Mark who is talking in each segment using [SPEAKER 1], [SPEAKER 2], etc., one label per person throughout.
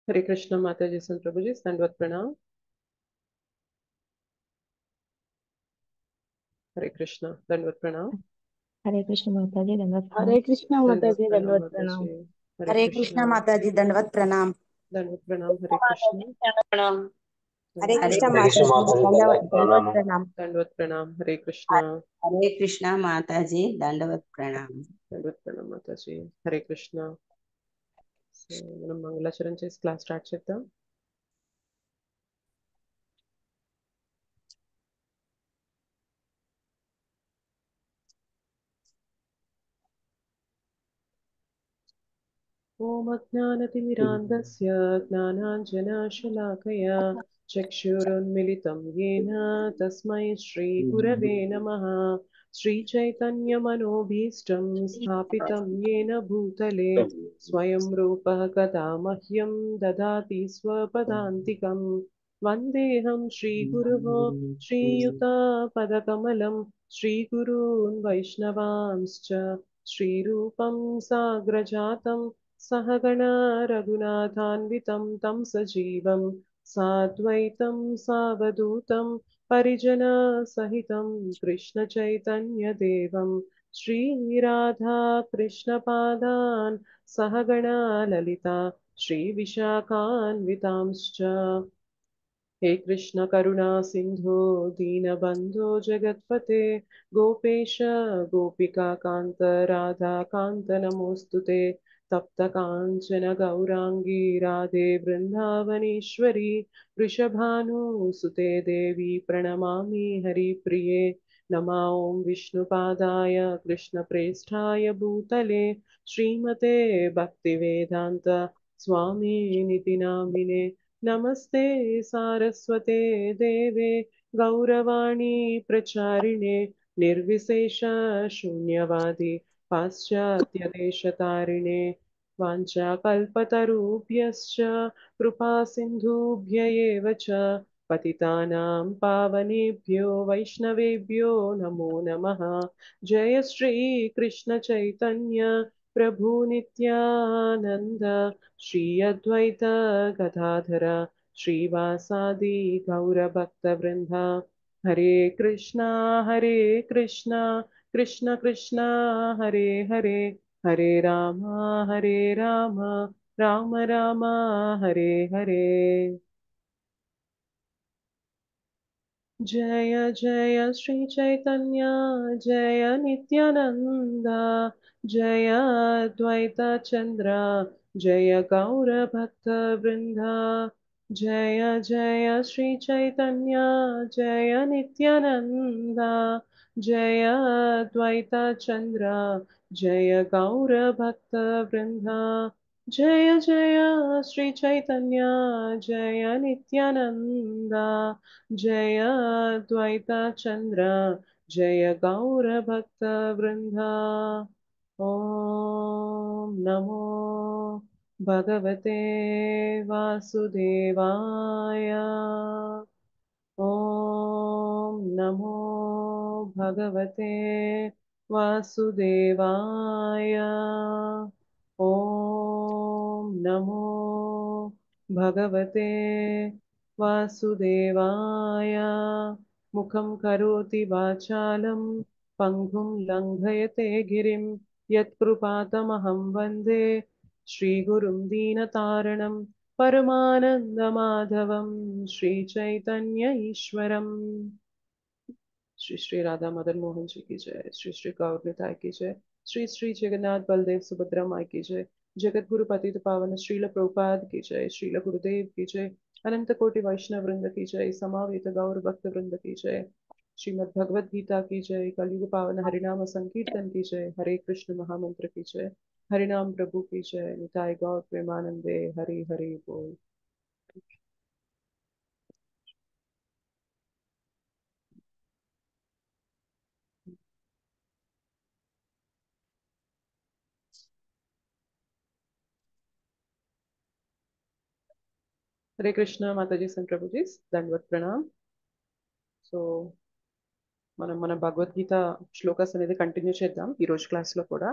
[SPEAKER 1] हरे कृष्णा माता जी, संत प्रभु जी, दंडवत प्रणाम। हरे कृष्णा, दंडवत प्रणाम।
[SPEAKER 2] हरे कृष्ण माता जी दंडवत प्रणाम।
[SPEAKER 3] हरे कृष्णा माता
[SPEAKER 1] दंडवत
[SPEAKER 3] जी
[SPEAKER 1] प्रणाम
[SPEAKER 3] दंडवत
[SPEAKER 1] माता
[SPEAKER 3] प्रणाम।
[SPEAKER 1] जी। हरे
[SPEAKER 4] हरे
[SPEAKER 1] कृष्णा,
[SPEAKER 4] कृष्णा माता जी दंडवत प्रणाम।
[SPEAKER 1] दंडवत प्रणाम। हरे
[SPEAKER 3] माता जी
[SPEAKER 1] कृष्णा,
[SPEAKER 3] दंडवत प्रणाम।
[SPEAKER 4] हरे
[SPEAKER 1] दंडवत
[SPEAKER 4] कृष्णा
[SPEAKER 1] प्रणाम।
[SPEAKER 5] हरे
[SPEAKER 4] माता
[SPEAKER 5] कृष्ण
[SPEAKER 4] जी
[SPEAKER 5] माता जी
[SPEAKER 4] दंडवत
[SPEAKER 5] दंडवत
[SPEAKER 4] दंडवत
[SPEAKER 5] प्रणाम।
[SPEAKER 4] प्रणाम।
[SPEAKER 1] दंडवत प्रणाम। हरे कृष्णा,
[SPEAKER 4] हरे कृष्णा माता जी दंडवत प्रणाम।
[SPEAKER 1] दंडवत प्रणाम माता जी। हरे कृष्णा। సో మనం మంగళాచరణ చేసి క్లాస్ స్టార్ట్ చేద్దాం. ॐ अज्ञानतिमिरान्धस्य ज्ञानाञ्जनशलाकया चक्षुरुन्मिलितं येन तस्मै श्रीगुरवे नमः। श्रीचैतन्यमनोभीष्टं स्थापितं येन भूतले स्वयं रूपः कदा मह्यं ददाति स्वपदान्तिकं। वन्देऽहं श्रीगुरुः श्रीयुतापदकमलं श्रीगुरून् वैष्णवांश्च श्रीरूपं साग्रजातं सहगणा रघुनाथान्वितं तं सजीवं साद्वैतं सावधूतं परिजनसहितं कृष्णचैतन्यदेवं श्रीराधाकृष्णपादान् सहगणा ललिता श्रीविशाखान्वितांश्च। हे कृष्ण करुणा सिंधु दीनबंधो जगत्पते गोपेश गोपिका कांत राधा कांत नमोस्तुते तप्त कांचन गौरांगी राधे वृंदावनेश्वरी वृषभानुसुते देवी प्रणमामि हरिप्रिये। नमा ओं विष्णुपादाय कृष्णप्रेष्ठाय भूतले श्रीमते भक्तिवेदांत स्वामी नामिने। नमस्ते सारस्वते देवे गौरवाणी प्रचारिणे निर्विशेष शून्यवादी पाश्चात्यदेशतारिणे वाञ्छाकल्पतरुभ्यश्च कृपा सिन्धुभ्य एव च पतितानां पावनेभ्यो वैष्णवेभ्यो नमो नमः। जय श्री कृष्ण चैतन्य प्रभु नित्यानंद श्री अद्वैत गदाधर श्रीवासादि गौरभक्तवृन्द। हरे कृष्णा कृष्ण कृष्ण हरे हरे हरे राम राम राम हरे हरे। जय जय श्री चैतन्य जय नित्यानंद जय अद्वैत चंद्र जय गौर भक्त वृंदा। जय जय श्री चैतन्य जय नित्यानंद जय अद्वैत चंद्र जय गौर भक्त वृंदा। जय जय श्री चैतन्य जय नित्यानंद जय द्वैता चंद्र जय गौर भक्त वृंदा। ओम नमो भगवते वासुदेवाय। ओम नमो भगवते वासुदेवाय। ओम नमो भगवते वासुदेवाय। मुखं करोति वाचालं पङ्गुं लङ्घयते गिरिं यत्कृपातमहं वन्दे श्रीगुरुं दीनतारणं परमानन्दमाधवं श्रीचैतन्य ईश्वरम्। श्री श्री राधा मदन मोहन जी की जय। श्री श्री गौर निताय की जय। श्री श्री जगन्नाथ बलदेव सुभद्रा माई की जय। जगत गुरु पतित पावन श्रील प्रभुपाद की जय। श्रील गुरुदेव की जय। अनंत कोटि वैष्णव वृंद की जय। समावेत गौर भक्त वृंद की जय। श्रीमद् भगवद गीता की जय। कलयुग पावन हरिनाम संकीर्तन की जय। हरे कृष्ण महामंत्र की जय। हरिनाम प्रभु की जय। निताय गौर प्रेमानंदे हरि हरि बोल। हरे कृष्ण माता जी, संत प्रभु जी, दंडवत प्रणाम। సో మనం మన భగవద్గీత శ్లోకాస్ అనేది కంటిన్యూ చేద్దాం ఈ రోజు క్లాస్ లో కూడా.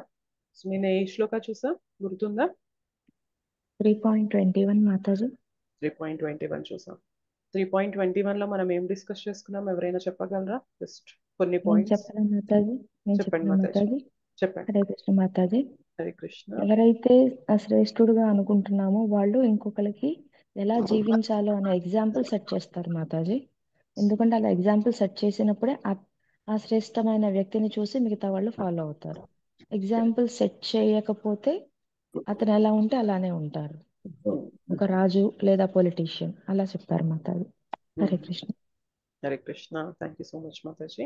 [SPEAKER 1] సో నేను ఏ శ్లోక చూసా గుర్తుందా?
[SPEAKER 2] 3.21 మాతాజీ.
[SPEAKER 1] 3.21 చూసాం. 3.21 లో మనం ఏం డిస్కస్ చేసుకున్నాం? ఎవరైనా చెప్పగలరా? జస్ట్ కొన్ని
[SPEAKER 2] నేను
[SPEAKER 1] పాయింట్స్
[SPEAKER 2] చెప్పనా మాతాజీ? నేను
[SPEAKER 1] చెప్పండి
[SPEAKER 2] చెప్పనా
[SPEAKER 1] మాతాజీ.
[SPEAKER 2] మాతాజీ?
[SPEAKER 1] చెప్పండి.
[SPEAKER 2] హరే కృష్ణ మాతాజీ.
[SPEAKER 1] హరే కృష్ణ.
[SPEAKER 2] ఎవరైతే శ్రేష్ఠుడుగా అనుకుంటున్నామో వాళ్ళు ఇంకొకరికి ఎలా జీవించాలో అనే ఎగ్జాంపుల్ సెట్ చేస్తారు మాతాజీ. ఎందుకంటే అలా ఎగ్జాంపుల్ సెట్ చేసినప్పుడే ఆ శ్రేష్టమైన వ్యక్తిని చూసి మిగతా వాళ్ళు ఫాలో అవుతారు. ఎగ్జాంపుల్ సెట్ చేయకపోతే అతను ఎలా ఉంటే అలానే ఉంటారు. ఒక రాజు లేదా పొలిటీషియన్ అలా చెప్తారు Mataji. Hare Krishna.
[SPEAKER 1] Hare Krishna. Thank you so much Mataji.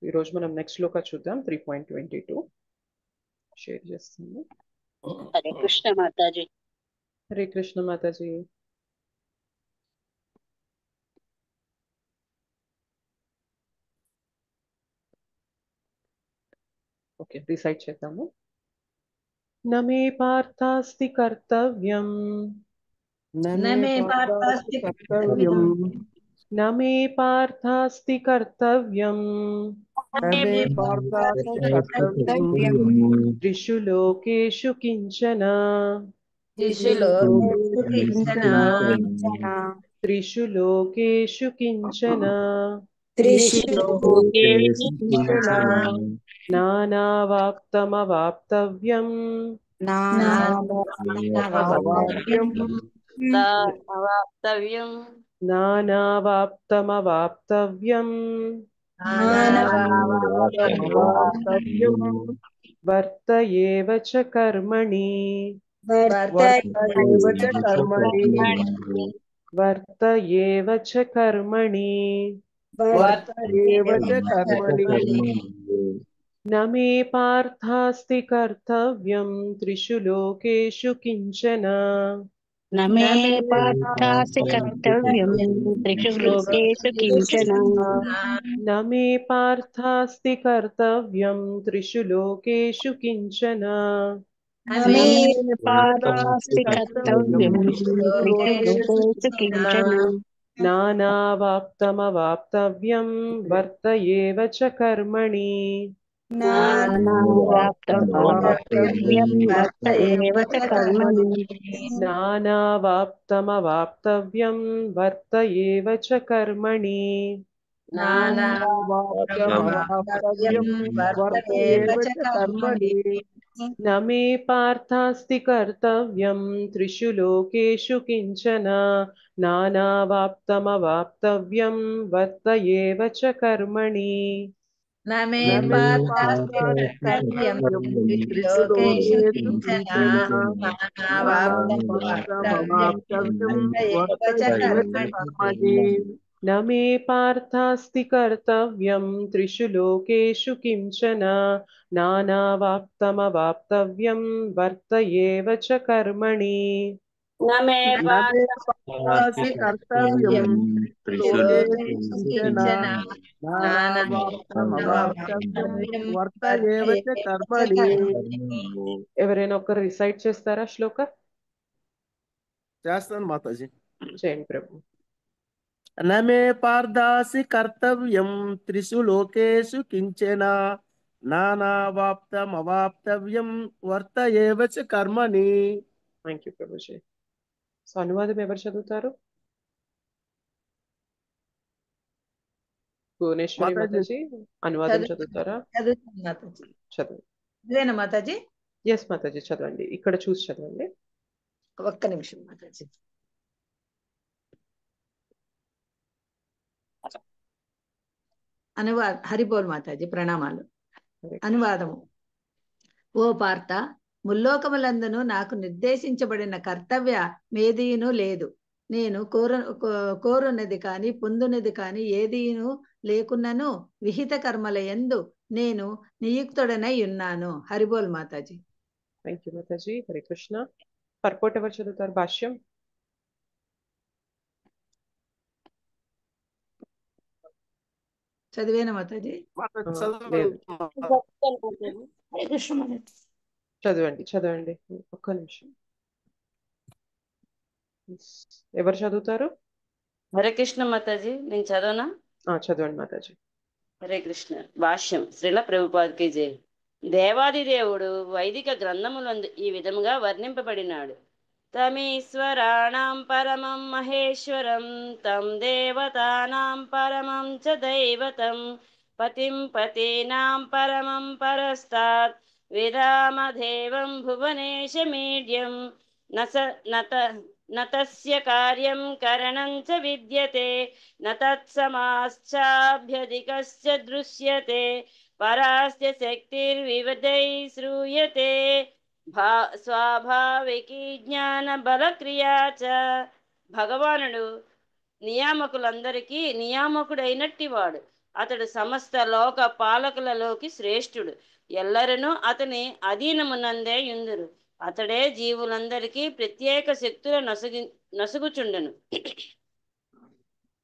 [SPEAKER 1] ఈరోజు మనం నెక్స్ట్ శ్లోక చూద్దాం. 3.22 షేర్ చేస్తుంది.
[SPEAKER 3] హరే కృష్ణ మాతాజీ.
[SPEAKER 1] హరే కృష్ణ మాతాజీ. ఓకే, రిసైట్ చేద్దాము. నమే పార్థాస్తి కర్తవ్యం
[SPEAKER 5] నమే పార్థాస్తి కర్తవ్యం
[SPEAKER 1] నమే పార్థాస్తి కర్తవ్యం
[SPEAKER 5] నమే పార్థాస్తి కర్తవ్యం
[SPEAKER 1] త్రిషు లోకేషు కించన
[SPEAKER 5] త్రిషు లోకేషు కించన
[SPEAKER 1] త్రిషు లోకేషు కించన
[SPEAKER 5] త్రిషు లోకేషు కించన
[SPEAKER 1] నానావాప్తమవాప్తవ్యం
[SPEAKER 5] నానావాప్తమవాప్తవ్యం
[SPEAKER 3] అవాప్తవ్యం
[SPEAKER 1] నానావాప్తమవాప్తవ్యం
[SPEAKER 5] నానావాప్తమవాప్తవ్యం
[SPEAKER 1] వర్త ఏవ చ కర్మణి
[SPEAKER 5] వర్త ఏవ చ కర్మణి
[SPEAKER 1] వర్త ఏవ చ కర్మణి
[SPEAKER 5] వర్త ఏవ చ కర్మణి
[SPEAKER 1] నమే పార్థాస్తి కర్తవ్యం త్రిషు లోకేషు కించన
[SPEAKER 3] నమే పార్థాస్తి కర్తవ్యం త్రిషు లోకేషు కించన
[SPEAKER 1] నమే పార్థాస్తి కర్తవ్యం త్రిషు లోకేషు కించన
[SPEAKER 3] నమే పార్థాస్తి కర్తవ్యం త్రిషు లోకేషు కించన
[SPEAKER 1] నానావాప్తమవాప్తవ్యం వర్త ఏవ చ కర్మణి
[SPEAKER 3] నానావాప్తమవాప్తవ్యం వర్త ఏవ చ కర్మణి
[SPEAKER 1] నానావాప్తమవాప్తవ్యం వర్త ఏవ చ కర్మణి
[SPEAKER 5] నానావాప్తమవాప్తవ్యం వర్త ఏవ చ కర్మణి
[SPEAKER 1] నమే పార్థాస్తి కర్తవ్యం త్రిషు లోకేషు కించన నానావాప్తమవాప్తవ్యం వర్త ఏవ చ కర్మణి
[SPEAKER 5] నమే పార్థాస్తి కర్తవ్యం త్రిషు లోకేషు కించన నానావాప్తమవాప్తవ్యం వర్త ఏవ చ కర్మణి
[SPEAKER 1] నమే పార్థాస్తి కర్తవ్యం త్రిషు లోకేషు కించన నానావాప్తమవాప్తవ్యం వర్త ఏవ చ కర్మణి
[SPEAKER 3] నమే
[SPEAKER 5] నమే పార్థాస్తి కర్తవ్యం లోకేషు కించన నానావాప్తమవాప్తవ్యం వర్త ఏవ చ కర్మణి.
[SPEAKER 1] ఎవరైనా ఒకరు రిసైట్ చేస్తారా శ్లోక?
[SPEAKER 5] చేస్తాను మాతాజీ.
[SPEAKER 1] చేయండి ప్రభు.
[SPEAKER 5] నమే పార్థాసి కర్తవ్యం త్రిషు లోకేషు కించన నానావాప్తమవాప్తవ్యం వర్త ఏవ చ కర్మణి.
[SPEAKER 1] Thank you Prabhuji. సో అనువాదం ఎవరు చదువుతారు? భువనేశ్వరి మాతాజీ అనువాదం చదువుతారా?
[SPEAKER 6] చదువుతాను మాతాజీ.
[SPEAKER 1] చదువు.
[SPEAKER 6] ఇదేనా మాతాజీ?
[SPEAKER 1] ఎస్ మాతాజీ, చదవండి. ఇక్కడ చూసి చదవండి.
[SPEAKER 6] ఒక్క నిమిషం మాతాజీ. హరిబోల్ మాతాజీ. ప్రణామాలు. అనువాదము. ఓ పార్థ, ముల్లోకములందును నాకు నిర్దేశించబడిన కర్తవ్య మేదీను లేదు. నేను కోరున్నది కాని పొందునది కాని ఏదీను లేకున్నను విహిత కర్మల యందు నేను నియుక్తుడనై ఉన్నాను. హరిబోల్ మాతాజీ.
[SPEAKER 1] Thank you Mataji. హరే కృష్ణ. పర్పోట్ ఎవరు చదువుతారు? భాష్యం.
[SPEAKER 6] చదివేనా మాతాజీ?
[SPEAKER 1] చదవండి చదవండి, ఒక్క నిమిషం. ఎవరు చదువుతారు?
[SPEAKER 3] హరే కృష్ణ మాతాజీ. నేను చదవనా?
[SPEAKER 1] చదవండి మాతాజీ.
[SPEAKER 3] హరే కృష్ణ. భాష్యం. శ్రీల ప్రభుపాదకి జై. దేవాది దేవుడు వైదిక గ్రంథములందు ఈ విధముగా వర్ణింపబడినాడు. తమీశ్వరాణం పరమం మహేశ్వరం తం దేవతానాం పరమం చ దైవతం పతిం పతీనాం పరమం పరస్తాత్ విరామదేవం భువనేశమీడ్యం నతస్య కార్యం కరణం చ విద్యతే నతత్సమాశ్చాభ్యధికశ్చ దృశ్యతే పరాస్య శక్తిర్వివిధై శ్రూయతే స్వాభావికీ జ్ఞాన బలక్రియా చ. భగవానుడు నియామకులందరికీ నియామకుడైనట్టి వాడు. అతడు సమస్త లోక పాలకులలోకి శ్రేష్ఠుడు. ఎల్లరనూ అతని అధీనమునందే యుందురు. అతడే జీవులందరికీ ప్రత్యేక శక్తుల నసుగుచుండెను.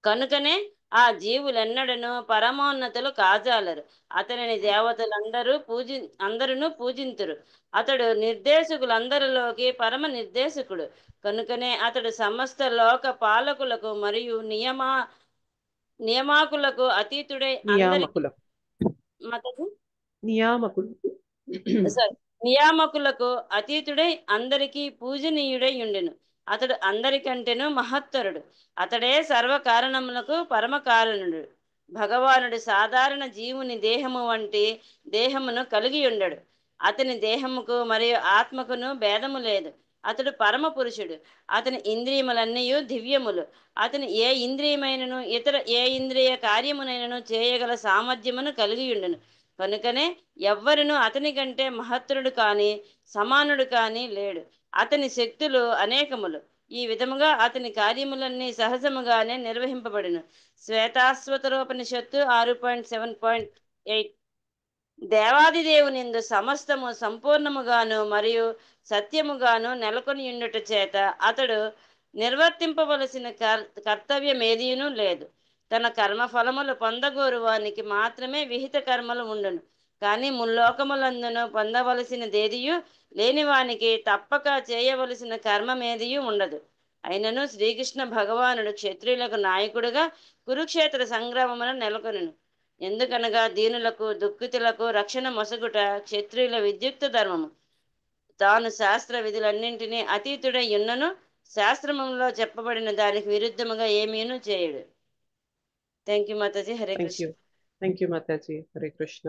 [SPEAKER 3] కనుకనే ఆ జీవులెన్నడను పరమోన్నతులు కాజాలరు. అతనిని దేవతలందరూ అందరూ పూజింతురు. అతడు నిర్దేశకులందరిలోకి పరమ నిర్దేశకుడు. కనుకనే అతడు సమస్త లోక పాలకులకు మరియు నియామకులకు అతీతుడై నియామకులకు అతీతుడై అందరికీ పూజనీయుడై ఉండెను. అతడు అందరికంటేనూ మహత్తరుడు. అతడే సర్వకారణములకు పరమ కారణుడు. భగవానుడు సాధారణ జీవుని దేహము వంటి దేహమును కలిగి ఉండడు. అతని దేహముకు మరియు ఆత్మకును భేదము లేదు. అతడు పరమ పురుషుడు. అతని ఇంద్రియములన్నీ దివ్యములు. అతని ఏ ఇంద్రియమైనను ఇతర ఏ ఇంద్రియ కార్యమునైనను చేయగల సామర్థ్యమును కలిగి ఉండెను. కనుకనే ఎవ్వరును అతని కంటే మహత్తరుడు కాని సమానుడు కాని లేడు. అతని శక్తులు అనేకములు. ఈ విధముగా అతని కార్యములన్నీ సహజముగానే నిర్వహింపబడిను. శ్వేతాశ్వతరోపనిషత్తు 6.7.8. దేవాదిదేవునిందు సమస్తము సంపూర్ణముగాను మరియు సత్యముగాను నెలకొని ఉండుట చేత అతడు నిర్వర్తింపవలసిన కర్తవ్యమేదీనూ లేదు. తన కర్మఫలములు పొందగోరు వానికి మాత్రమే విహిత కర్మలు ఉండును. కానీ ముల్లోకములందును పొందవలసినదేదియు లేని వానికి తప్పక చేయవలసిన కర్మమేదియు ఉండదు. అయినను శ్రీకృష్ణ భగవానుడు క్షత్రియులకు నాయకుడుగా కురుక్షేత్ర సంగ్రామమును నెలకొనెను. ఎందుకనగా దీనులకు దుఃఖితులకు రక్షణ మొసగుట క్షత్రియుల విద్యుక్త ధర్మము. తాను శాస్త్ర విధులన్నింటినీ అతీతుడై ఉన్నను శాస్త్రములో చెప్పబడిన దానికి విరుద్ధముగా ఏమీనూ చేయడు. Thank you Mataji. Hare Krishna.
[SPEAKER 1] Thank you Mataji. Hare Krishna.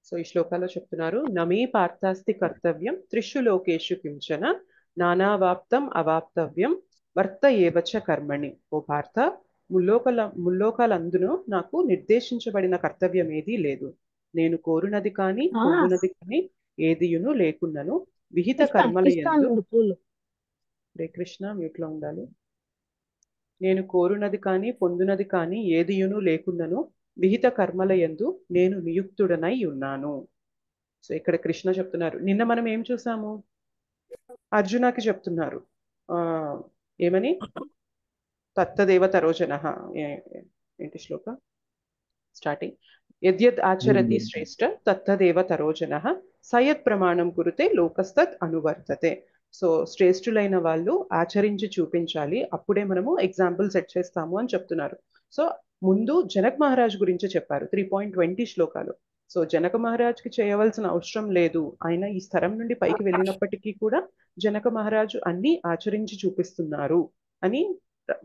[SPEAKER 1] So ఈ శ్లోకాలో చెప్తున్నారు, నమీ పార్థాస్తి కర్తవ్యం త్రిషు లోకేషు కించన నానావాప్తం అవాప్తవ్యం వర్త ఏవచ కర్మణి. ఓ పార్థ, ముల్లోకాలందును నాకు నిర్దేశించబడిన కర్తవ్యం ఏదీ లేదు. నేను కోరునది కానీ పొందునది కానీ ఏదియును లేకున్నను విహిత కర్మల యందు. హరే కృష్ణ. మ్యూట్ లో ఉండాలి. నేను కోరునది కానీ పొందునది కానీ ఏదియును లేకున్నను విహిత కర్మల యందు నేను నియుక్తుడనై ఉన్నాను. సో ఇక్కడ కృష్ణ చెప్తున్నారు. నిన్న మనం ఏం చూసాము? అర్జునకి చెప్తున్నారు ఏమని? తత్తదేవ తరోజన. ఏంటి శ్లోక స్టార్టింగ్? యద్యద్ ఆచరతి శ్రేష్ఠ తత్తదేవ తరోజన సయత్ ప్రమాణం కురుతే లోకస్తత్ అనువర్తతే. సో శ్రేష్ఠులైన వాళ్ళు ఆచరించి చూపించాలి, అప్పుడే మనము ఎగ్జాంపుల్ సెట్ చేస్తాము అని చెప్తున్నారు. సో ముందు జనక్ మహారాజ్ గురించి చెప్పారు 3.20 శ్లోకాలు. సో జనక మహారాజ్కి చేయవలసిన అవసరం లేదు. ఆయన ఈ స్థరం నుండి పైకి వెళ్ళినప్పటికీ కూడా జనక మహారాజు అన్ని ఆచరించి చూపిస్తున్నారు అని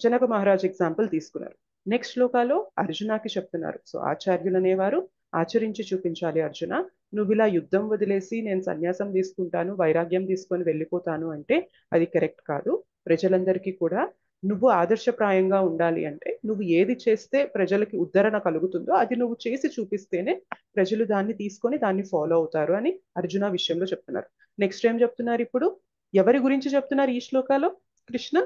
[SPEAKER 1] జనక మహారాజ్ ఎగ్జాంపుల్ తీసుకున్నారు. నెక్స్ట్ శ్లోకాలో అర్జునకి చెప్తున్నారు. సో ఆచార్యులు అనేవారు ఆచరించి చూపించాలి. అర్జున, నువ్వు ఇలా యుద్ధం వదిలేసి నేను సన్యాసం తీసుకుంటాను, వైరాగ్యం తీసుకొని వెళ్ళిపోతాను అంటే అది కరెక్ట్ కాదు. ప్రజలందరికీ కూడా నువ్వు ఆదర్శప్రాయంగా ఉండాలి అంటే నువ్వు ఏది చేస్తే ప్రజలకి ఉద్ధరణ కలుగుతుందో అది నువ్వు చేసి చూపిస్తేనే ప్రజలు దాన్ని తీసుకొని దాన్ని ఫాలో అవుతారు అని అర్జున విషయంలో చెప్తున్నారు. నెక్స్ట్ ఏం చెప్తున్నారు? ఇప్పుడు ఎవరి గురించి చెప్తున్నారు ఈ శ్లోకాలో? కృష్ణ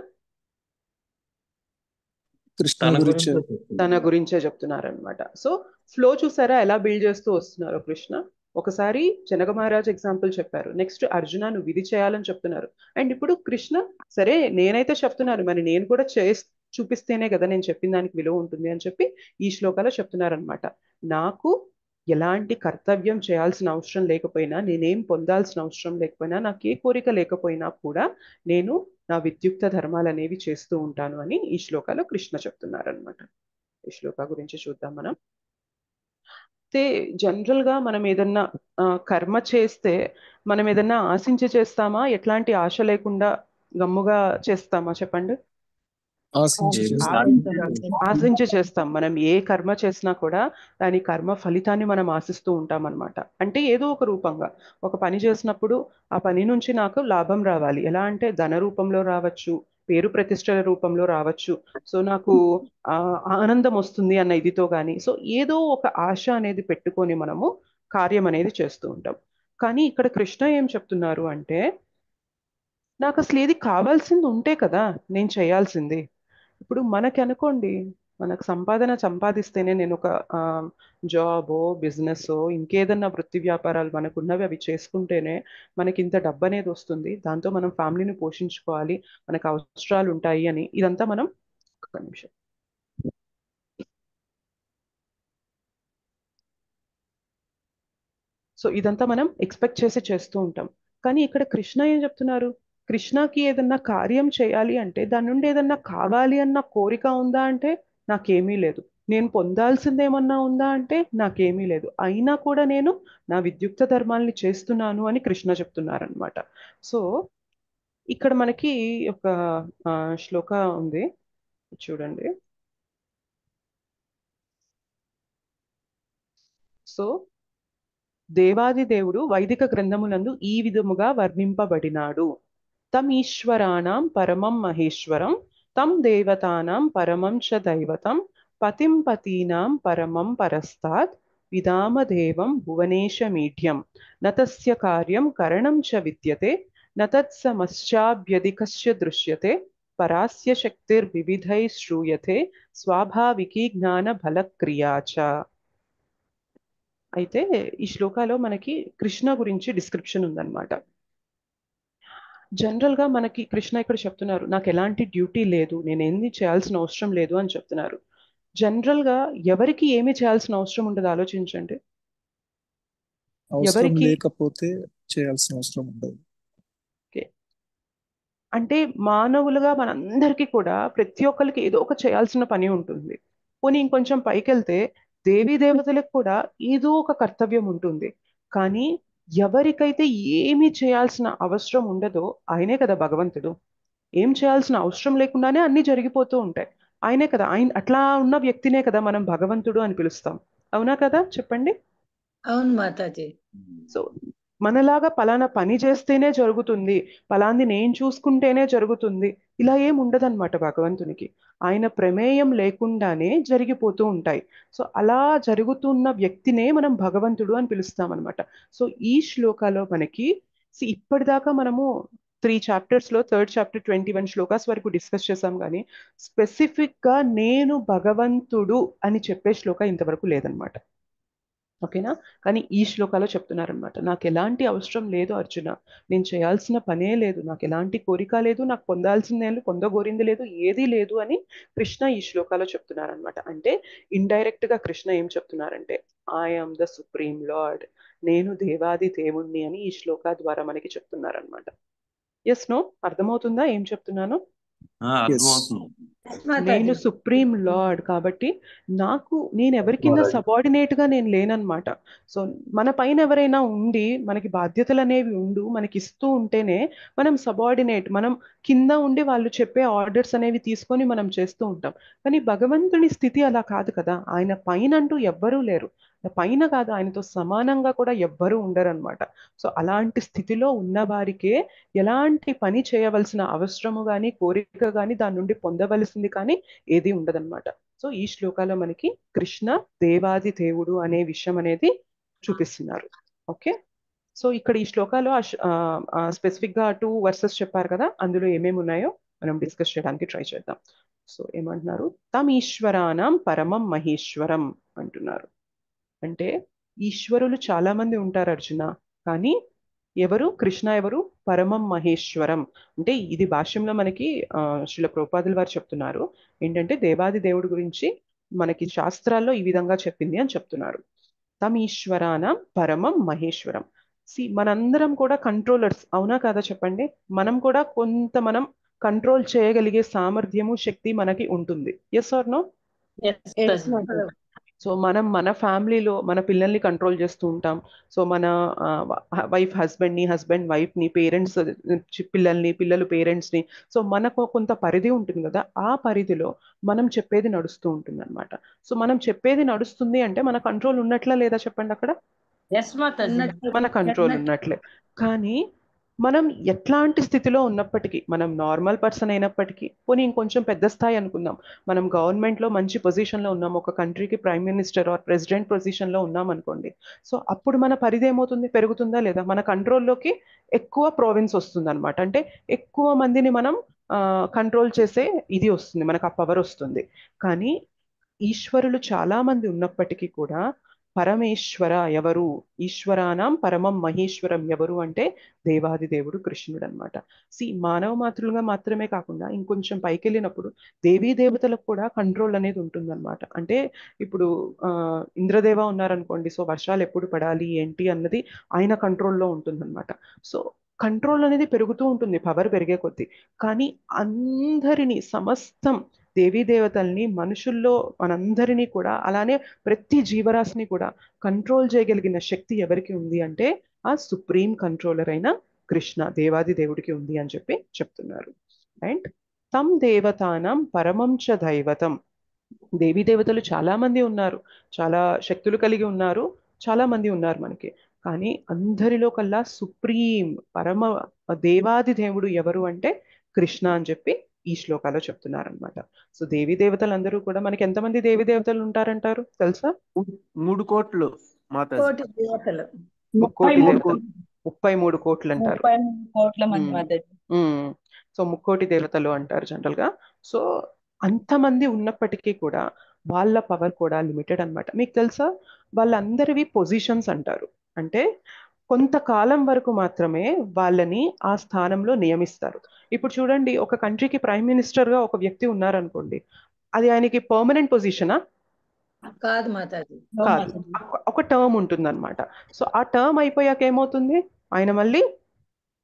[SPEAKER 1] తన గురించే చెప్తున్నారు అనమాట. సో ఫ్లో చూసారా ఎలా బిల్డ్ చేస్తూ వస్తున్నారు కృష్ణ? ఒకసారి జనక మహారాజ్ ఎగ్జాంపుల్ చెప్పారు, నెక్స్ట్ అర్జున నువ్వు ఇది చేయాలని చెప్తున్నారు, అండ్ ఇప్పుడు కృష్ణ సరే నేనైతే చెప్తున్నాను, మరి నేను కూడా చూపిస్తేనే కదా నేను చెప్పిన దానికి విలువ ఉంటుంది అని చెప్పి ఈ శ్లోకాలో చెప్తున్నారు అనమాట. నాకు ఎలాంటి కర్తవ్యం చేయాల్సిన అవసరం లేకపోయినా, నేనేం పొందాల్సిన అవసరం లేకపోయినా, నాకు ఏ కోరిక లేకపోయినా కూడా నేను నా విద్యుక్త ధర్మాలు అనేవి చేస్తూ ఉంటాను అని ఈ శ్లోకాలో కృష్ణ చెప్తున్నారు అనమాట. ఈ శ్లోక గురించి చూద్దాం మనం. అయితే జనరల్ గా మనం ఏదన్నా కర్మ చేస్తే మనం ఏదన్నా ఆశించి చేస్తామా, ఎట్లాంటి ఆశ లేకుండా గమ్ముగా చేస్తామా చెప్పండి? ఆశించి చేస్తాం. మనం ఏ కర్మ చేసినా కూడా దాని కర్మ ఫలితాన్ని మనం ఆశిస్తూ ఉంటాం అనమాట. అంటే ఏదో ఒక రూపంగా ఒక పని చేసినప్పుడు ఆ పని నుంచి నాకు లాభం రావాలి. ఎలా అంటే ధన రూపంలో రావచ్చు, పేరు ప్రతిష్టల రూపంలో రావచ్చు. సో నాకు ఆనందం వస్తుంది అన్న ఇదితో కానీ, సో ఏదో ఒక ఆశ అనేది పెట్టుకొని మనము కార్యం అనేది చేస్తూ ఉంటాం. కానీ ఇక్కడ కృష్ణ ఏం చెప్తున్నారు అంటే, నాకు అసలు ఏది కావాల్సింది ఉంటే కదా నేను చేయాల్సింది. ఇప్పుడు మనకి అనుకోండి, మనకు సంపాదిస్తేనే నేను ఒక జాబో బిజినెస్ ఇంకేదన్నా వృత్తి వ్యాపారాలు మనకున్నవి అవి చేసుకుంటేనే మనకి ఇంత డబ్బు అనేది వస్తుంది, దాంతో మనం ఫ్యామిలీని పోషించుకోవాలి, మనకు అవసరాలు ఉంటాయి అని ఇదంతా మనం ఒక్క నిమిషం సో ఇదంతా మనం ఎక్స్పెక్ట్ చేసి చేస్తూ ఉంటాం. కానీ ఇక్కడ కృష్ణ ఏం చెప్తున్నారు, కృష్ణకి ఏదన్నా కార్యం చేయాలి అంటే దాని నుండి ఏదన్నా కావాలి అన్న కోరిక ఉందా అంటే నాకేమీ లేదు. నేను పొందాల్సింది ఏమన్నా ఉందా అంటే నాకేమీ లేదు. అయినా కూడా నేను నా విద్యుక్త ధర్మాల్ని చేస్తున్నాను అని కృష్ణ చెప్తున్నారనమాట. సో ఇక్కడ మనకి ఒక శ్లోక ఉంది, చూడండి. సో దేవాది దేవుడు వైదిక గ్రంథములందు ఈ విధముగా వర్ణింపబడినాడు. తం ఈశ్వరాణం పరమం మహేశ్వరం, తం దేవతానాం పరమం చ దైవతం, పతిం పతీనాం పరమం పరస్తాత్, విదామదేవం భువనేశమీఢ్యం, నతస్య కార్యం కరణం చ విద్యతే, నతత్సమశ్చాభ్యధికస్య దృశ్యతే, పరాస్య శక్తిర్వివిధై శ్రూయతే, స్వాభావికీ జ్ఞాన బలక్రియా చ. అయితే ఈ శ్లోకాలో మనకి కృష్ణ గురించి డిస్క్రిప్షన్ ఉందన్నమాట. జనరల్గా మనకి కృష్ణ ఇక్కడ చెప్తున్నారు నాకు ఎలాంటి డ్యూటీ లేదు, నేను ఏమి చేయాల్సిన అవసరం లేదు అని చెప్తున్నారు. జనరల్గా ఎవరికి ఏమి చేయాల్సిన అవసరం ఉండదు ఆలోచించండి. ఎవరికి
[SPEAKER 7] లేకపోతే చేయాల్సిన అవసరం ఉండదు.
[SPEAKER 1] అంటే మానవులుగా మనందరికీ కూడా ప్రతి ఒక్కరికి ఏదో ఒక చేయాల్సిన పని ఉంటుంది. పోనీ ఇంకొంచెం పైకి వెళ్తే దేవీ దేవతలకు కూడా ఏదో ఒక కర్తవ్యం ఉంటుంది. కానీ ఎవరికైతే ఏమి చేయాల్సిన అవసరం ఉండదో ఆయనే కదా భగవంతుడు. ఏం చేయాల్సిన అవసరం లేకుండానే అన్ని జరిగిపోతూ ఉంటాయి. ఆయనే కదా, ఆయన అట్లా ఉన్న వ్యక్తినే కదా మనం భగవంతుడు అని పిలుస్తాం. అవునా కదా చెప్పండి?
[SPEAKER 6] అవును మాతాజీ.
[SPEAKER 1] సో మనలాగా పలానా పని చేస్తేనే జరుగుతుంది, పలాంది నేను చూసుకుంటేనే జరుగుతుంది, ఇలా ఏం ఉండదన్నమాట భగవంతునికి. ఆయన ప్రమేయం లేకుండానే జరిగిపోతూ ఉంటాయి. సో అలా జరుగుతున్న వ్యక్తినే మనం భగవంతుడు అని పిలుస్తాం అనమాట. సో ఈ శ్లోకాలో మనకి ఇప్పటిదాకా మనము 3 చాప్టర్స్లో థర్డ్ చాప్టర్ 21 శ్లోకాస్ వరకు డిస్కస్ చేసాం, కానీ స్పెసిఫిక్గా నేను భగవంతుడు అని చెప్పే శ్లోక ఇంతవరకు లేదనమాట. ఓకేనా? కానీ ఈ శ్లోకాలో చెప్తున్నారనమాట, నాకు ఎలాంటి అవసరం లేదు అర్జున, నేను చేయాల్సిన పనే లేదు, నాకు ఎలాంటి కోరిక లేదు, నాకు పొందాల్సిందే పొందగోరింది లేదు, ఏదీ లేదు అని కృష్ణ ఈ శ్లోకాలో చెప్తున్నారనమాట. అంటే ఇండైరెక్ట్ గా కృష్ణ ఏం చెప్తున్నారంటే I am the supreme Lord, నేను దేవాది దేవుణ్ణి అని ఈ శ్లోక ద్వారా మనకి చెప్తున్నారనమాట. ఎస్ నో అర్థమవుతుందా ఏం చెప్తున్నాను? నేను సుప్రీం లార్డ్ కాబట్టి నేను ఎవరి కింద సబార్డినేట్ గా నేను లేనన్నమాట. సో మన పైన ఎవరైనా ఉండి మనకి బాధ్యతలు అనేవి మనకి ఇస్తూ ఉంటేనే మనం సబార్డినేట్, మనం కింద ఉండి వాళ్ళు చెప్పే ఆర్డర్స్ అనేవి తీసుకొని మనం చేస్తూ ఉంటాం. కానీ భగవంతుని స్థితి అలా కాదు కదా, ఆయన పైన అంటూ ఎవ్వరూ లేరు, పైన కాదు ఆయనతో సమానంగా కూడా ఎవ్వరూ ఉండరన్నమాట. సో అలాంటి స్థితిలో ఉన్న వారికే ఎలాంటి పని చేయవలసిన అవసరము కానీ కోరిక కానీ దాని నుండి పొందవలసింది కానీ ఏది ఉండదన్నమాట. సో ఈ శ్లోకాలో మనకి కృష్ణ దేవాది దేవుడు అనే విషయం అనేది చూపిస్తున్నారు. ఓకే, సో ఇక్కడ ఈ శ్లోకాలో స్పెసిఫిక్ గా 2 వర్సెస్ చెప్పారు కదా, అందులో ఏమేమి ఉన్నాయో మనం డిస్కస్ చేయడానికి ట్రై చేద్దాం. సో ఏమంటున్నారు, తమ్ ఈశ్వరానాం పరమం మహేశ్వరం అంటున్నారు. అంటే ఈశ్వరులు చాలా మంది ఉంటారు అర్జున, కానీ ఎవరు? కృష్ణ ఎవరు? పరమం మహేశ్వరం. అంటే ఇది భాష్యంలో మనకి శ్రీల ప్రభుపాదుల వారు చెప్తున్నారు ఏంటంటే దేవాది దేవుడి గురించి మనకి శాస్త్రాల్లో ఈ విధంగా చెప్పింది అని చెప్తున్నారు. తమ్ ఈశ్వరానాం పరమం మహేశ్వరం. మనందరం కూడా కంట్రోలర్స్, అవునా కాదా చెప్పండి? మనం కూడా మనం కంట్రోల్ చేయగలిగే సామర్థ్యము శక్తి మనకి ఉంటుంది. Yes are no? సో మనం మన ఫ్యామిలీలో మన పిల్లల్ని కంట్రోల్ చేస్తూ ఉంటాం. సో మన వైఫ్ హస్బెండ్ని, హస్బెండ్ వైఫ్ని, పేరెంట్స్ పిల్లల్ని, పిల్లలు పేరెంట్స్ని. సో మనకు కొంత పరిధి ఉంటుంది కదా, ఆ పరిధిలో మనం చెప్పేది నడుస్తూ ఉంటుంది అనమాట. సో మనం చెప్పేది నడుస్తుంది అంటే మన కంట్రోల్ ఉన్నట్లా లేదా చెప్పండి అక్కడ?
[SPEAKER 3] ఎస్ మాతాజీ.
[SPEAKER 1] మన కంట్రోల్ ఉన్నట్లే. కానీ మనం ఎట్లాంటి స్థితిలో ఉన్నప్పటికీ, మనం నార్మల్ పర్సన్ అయినప్పటికీ, పోనీ ఇంకొంచెం పెద్ద స్థాయి అనుకుందాం, మనం గవర్నమెంట్లో మంచి పొజిషన్లో ఉన్నాం, ఒక కంట్రీకి ప్రైమ్ మినిస్టర్ ఆర్ ప్రెసిడెంట్ పొజిషన్లో ఉన్నాం అనుకోండి. సో అప్పుడు మన పరిధి ఏమవుతుంది, పెరుగుతుందా లేదా? మన కంట్రోల్లోకి ఎక్కువ ప్రావిన్స్ వస్తుంది అనమాట. అంటే ఎక్కువ మందిని మనం కంట్రోల్ చేసే ఇది వస్తుంది, మనకు ఆ పవర్ వస్తుంది. కానీ ఈశ్వరులు చాలా మంది ఉన్నప్పటికీ కూడా పరమేశ్వర ఎవరు, ఈశ్వరానాం పరమం మహేశ్వరం ఎవరు అంటే దేవాది దేవుడు కృష్ణుడు అనమాట. మానవ మాతృలుగా మాత్రమే కాకుండా ఇంకొంచెం పైకి వెళ్ళినప్పుడు దేవీ దేవతలకు కూడా కంట్రోల్ అనేది ఉంటుందన్నమాట. అంటే ఇప్పుడు ఇంద్రదేవ ఉన్నారనుకోండి, సో వర్షాలు ఎప్పుడు పడాలి ఏంటి అన్నది ఆయన కంట్రోల్లో ఉంటుందన్నమాట. సో కంట్రోల్ అనేది పెరుగుతూ ఉంటుంది పవర్ పెరిగే కొద్దీ. కానీ అందరినీ, సమస్తం దేవీ దేవతల్ని, మనుషుల్లో మనందరినీ కూడా, అలానే ప్రతి జీవరాశిని కూడా కంట్రోల్ చేయగలిగిన శక్తి ఎవరికి ఉంది అంటే ఆ సుప్రీం కంట్రోలర్ అయిన కృష్ణ దేవాది దేవుడికి ఉంది అని చెప్పి చెప్తున్నారు. అండ్ తం దేవతానం పరమం చ దైవతం. దేవీ దేవతలు చాలా మంది ఉన్నారు, చాలా శక్తులు కలిగి ఉన్నారు, చాలా మంది ఉన్నారు మనకి. కానీ అందరిలో కల్లా సుప్రీం పరమ దేవాది దేవుడు ఎవరు అంటే కృష్ణ అని చెప్పి ఈ శ్లోకాలో చెప్తున్నారనమాట. సో దేవీ దేవతలు అందరూ కూడా, మనకి ఎంతమంది దేవీ దేవతలు ఉంటారంటారు తెలుసా?
[SPEAKER 5] 3 కోట్లు మాతాజీ.
[SPEAKER 6] కోటి దేవతలు.
[SPEAKER 1] 3 దేవతలు, 33 కోట్లు అంటారు.
[SPEAKER 8] 33 కోట్ల మంది మాతాజీ.
[SPEAKER 1] సో 3 దేవతలు అంటారు జనరల్ గా. సో అంతమంది ఉన్నప్పటికీ కూడా వాళ్ళ పవర్ కూడా లిమిటెడ్ అన్నమాట. మీకు తెలుసా, వాళ్ళందరివి పొజిషన్స్ అంటారు. అంటే కొంతకాలం వరకు మాత్రమే వాళ్ళని ఆ స్థానంలో నియమిస్తారు. ఇప్పుడు చూడండి, ఒక కంట్రీకి ప్రైమ్ మినిస్టర్ గా ఒక వ్యక్తి ఉన్నారనుకోండి, అది ఆయనకి పర్మనెంట్ పొజిషనా?
[SPEAKER 6] కాదు మాతాజీ.
[SPEAKER 1] కాదు, ఒక టర్మ్ ఉంటుందన్నమాట. సో ఆ టర్మ్ అయిపోయాక ఏమవుతుంది, ఆయన మళ్ళీ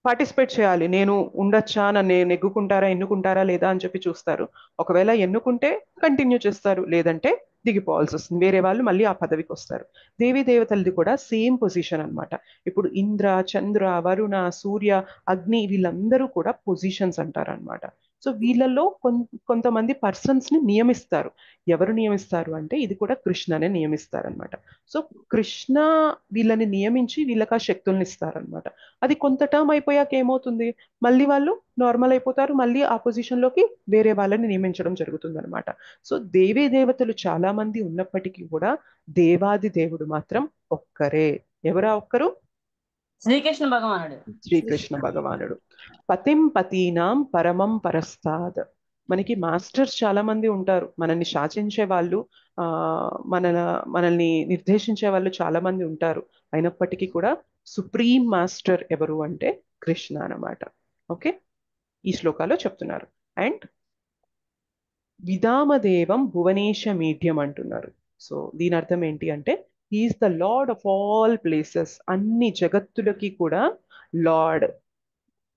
[SPEAKER 1] పార్టిసిపేట్ చేయాలి. నేను ఉండొచ్చా, నన్ను ఎన్నుకుంటారా లేదా అని చెప్పి చూస్తారు. ఒకవేళ ఎన్నుకుంటే కంటిన్యూ చేస్తారు, లేదంటే దిగిపోవాల్సి వస్తుంది, వేరే వాళ్ళు మళ్ళీ ఆ పదవికి వస్తారు. దేవీ దేవతలది కూడా సేమ్ పొజిషన్ అన్నమాట. ఇప్పుడు ఇంద్ర, చంద్ర, వరుణ, సూర్య, అగ్ని వీళ్ళందరూ కూడా పొజిషన్స్ అంటారు అనమాట. సో వీళ్ళలో కొంతమంది పర్సన్స్ ని నియమిస్తారు. ఎవరు నియమిస్తారు అంటే ఇది కూడా కృష్ణనే నియమిస్తారనమాట. సో కృష్ణ వీళ్ళని నియమించి వీళ్ళకి ఆ శక్తుల్ని ఇస్తారనమాట. అది కొంత టర్మ్ అయిపోయాక ఏమవుతుంది, మళ్ళీ వాళ్ళు నార్మల్ అయిపోతారు, మళ్ళీ ఆ పొజిషన్ లోకి వేరే వాళ్ళని నియమించడం జరుగుతుంది అనమాట. సో దేవీ దేవతలు చాలా మంది ఉన్నప్పటికీ కూడా దేవాది దేవుడు మాత్రం ఒక్కరే. ఎవరా ఒక్కరు?
[SPEAKER 3] శ్రీకృష్ణ భగవానుడు.
[SPEAKER 1] శ్రీకృష్ణ భగవానుడు. పతిం పతీనాం పరమం పరస్తాద్. మనకి మాస్టర్స్ చాలా మంది ఉంటారు, మనల్ని శాసించే వాళ్ళు, మనల్ని నిర్దేశించే వాళ్ళు చాలా మంది ఉంటారు. అయినప్పటికీ కూడా సుప్రీం మాస్టర్ ఎవరు అంటే కృష్ణ అన్నమాట. ఓకే, ఈ శ్లోకాలో చెప్తున్నారు. అండ్ విదామదేవం భువనేశ మీడ్యం అంటున్నారు. సో దీని అర్థం ఏంటి అంటే he is the Lord of all places. అన్ని జగత్తులకి కూడా లార్డ్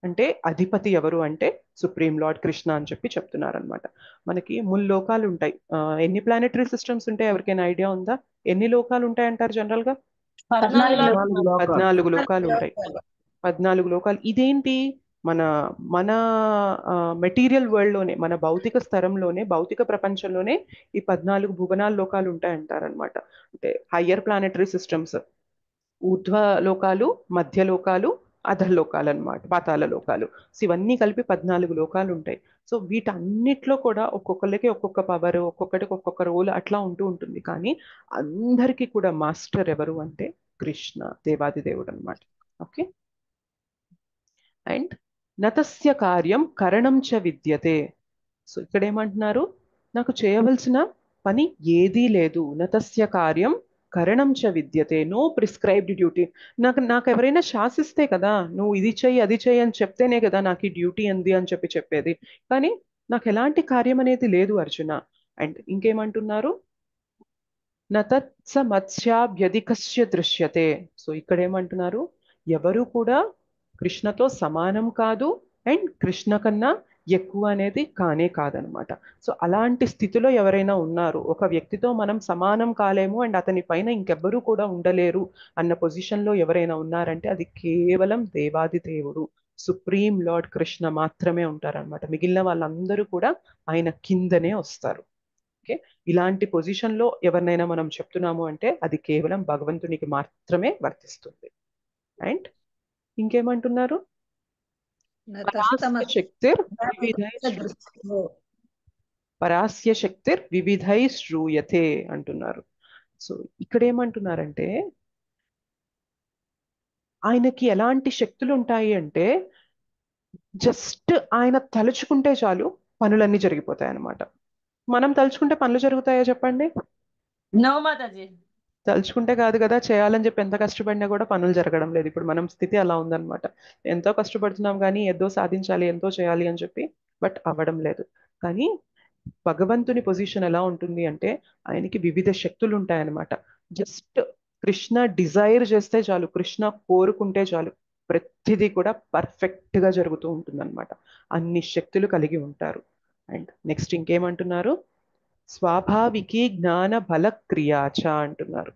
[SPEAKER 1] అంటే అధిపతి ఎవరు అంటే సుప్రీం లార్డ్ కృష్ణ అని చెప్పి చెప్తున్నారనమాట. మనకి ముల్లోకాలు ఉంటాయి. ఎన్ని ప్లానెటరీ సిస్టమ్స్ ఉంటాయి ఎవరికైనా ఐడియా ఉందా? ఎన్ని లోకాలు ఉంటాయి అంటారు జనరల్ గా? 14 లోకాలు ఉంటాయి. 14 లోకాలు. ఇదేంటి, మన మన మెటీరియల్ వరల్డ్ లోనే, మన భౌతిక స్థరంలోనే, భౌతిక ప్రపంచంలోనే ఈ 14 భువనాల లోకాలు ఉంటాయంటారనమాట. అంటే హయ్యర్ ప్లానెటరీ సిస్టమ్స్, ఊర్ధ్వ లోకాలు, మధ్య లోకాలు, అధలోకాలు అనమాట, పాతాళ లోకాలు. సో ఇవన్నీ కలిపి 14 లోకాలు ఉంటాయి. సో వీటన్నిటిలో కూడా ఒక్కొక్కరికి ఒక్కొక్క పవర్, ఒక్కొక్కటికి ఒక్కొక్క రోల్ అట్లా ఉంటుంది. కానీ అందరికీ కూడా మాస్టర్ ఎవరు అంటే కృష్ణ దేవాది దేవుడు అనమాట. ఓకే, అండ్ నతస్య కార్యం కరణం చ విద్యతే. సో ఇక్కడ ఏమంటున్నారు, నాకు చేయవలసిన పని ఏదీ లేదు. నతస్య కార్యం కరణం చ విద్యతే, నో ప్రిస్క్రైబ్డ్ డ్యూటీ. నాకు ఎవరైనా శాసిస్తే కదా, నువ్వు ఇది చెయ్యి అది చెయ్యి అని చెప్తేనే కదా నాకు ఈ డ్యూటీ ఉంది అని చెప్పేది. కానీ నాకు ఎలాంటి కార్యం అనేది లేదు అర్జున. అండ్ ఇంకేమంటున్నారు, నతత్స మత్స్యాభ్యధికస్య దృశ్యతే. సో ఇక్కడ ఏమంటున్నారు, ఎవరు కూడా కృష్ణతో సమానం కాదు, అండ్ కృష్ణ కన్నా ఎక్కువ అనేది కానే కాదనమాట. సో అలాంటి స్థితిలో ఎవరైనా ఉన్నారు, ఒక వ్యక్తితో మనం సమానం కాలేము అండ్ అతని పైన ఇంకెవ్వరూ కూడా ఉండలేరు అన్న పొజిషన్లో ఎవరైనా ఉన్నారంటే అది కేవలం దేవాది దేవుడు, సుప్రీం లార్డ్ కృష్ణ మాత్రమే ఉంటారనమాట. మిగిలిన వాళ్ళందరూ కూడా ఆయన కిందనే వస్తారు. ఓకే, ఇలాంటి పొజిషన్లో ఎవరినైనా మనం చెప్తున్నాము అంటే అది కేవలం భగవంతునికి మాత్రమే వర్తిస్తుంది. అండ్ ఇంకేమంటున్నారు? పరాస్య శక్తిర్ వివిధై పరాస్య శక్తిర్ వివిధై శ్రూయతే అంటున్నారు. సో ఇక్కడ ఏమంటున్నారంటే ఆయనకి ఎలాంటి శక్తులు ఉంటాయి అంటే జస్ట్ ఆయన తలుచుకుంటే చాలు పనులన్నీ జరిగిపోతాయి అన్నమాట. మనం తలుచుకుంటే పనులు జరుగుతాయా చెప్పండి?
[SPEAKER 3] నో మాతాజీ.
[SPEAKER 1] తలుచుకుంటే కాదు కదా, చేయాలని చెప్పి ఎంత కష్టపడినా కూడా పనులు జరగడం లేదు. ఇప్పుడు మనం స్థితి అలా ఉందన్నమాట. ఎంతో కష్టపడుతున్నాం కానీ ఏదో సాధించాలి, ఎంతో చేయాలి అని చెప్పి, బట్ అవ్వడం లేదు. కానీ భగవంతుని పొజిషన్ ఎలా ఉంటుంది అంటే ఆయనకి వివిధ శక్తులు ఉంటాయన్నమాట. జస్ట్ కృష్ణ డిజైర్ చేస్తే చాలు, కృష్ణ కోరుకుంటే చాలు, ప్రతిదీ కూడా పర్ఫెక్ట్ గా జరుగుతూ ఉంటుంది అనమాట. అన్ని శక్తులు కలిగి ఉంటారు. And next ఇంకేమంటున్నారు? స్వాభావికి జ్ఞాన బల క్రియాచ అంటున్నారు.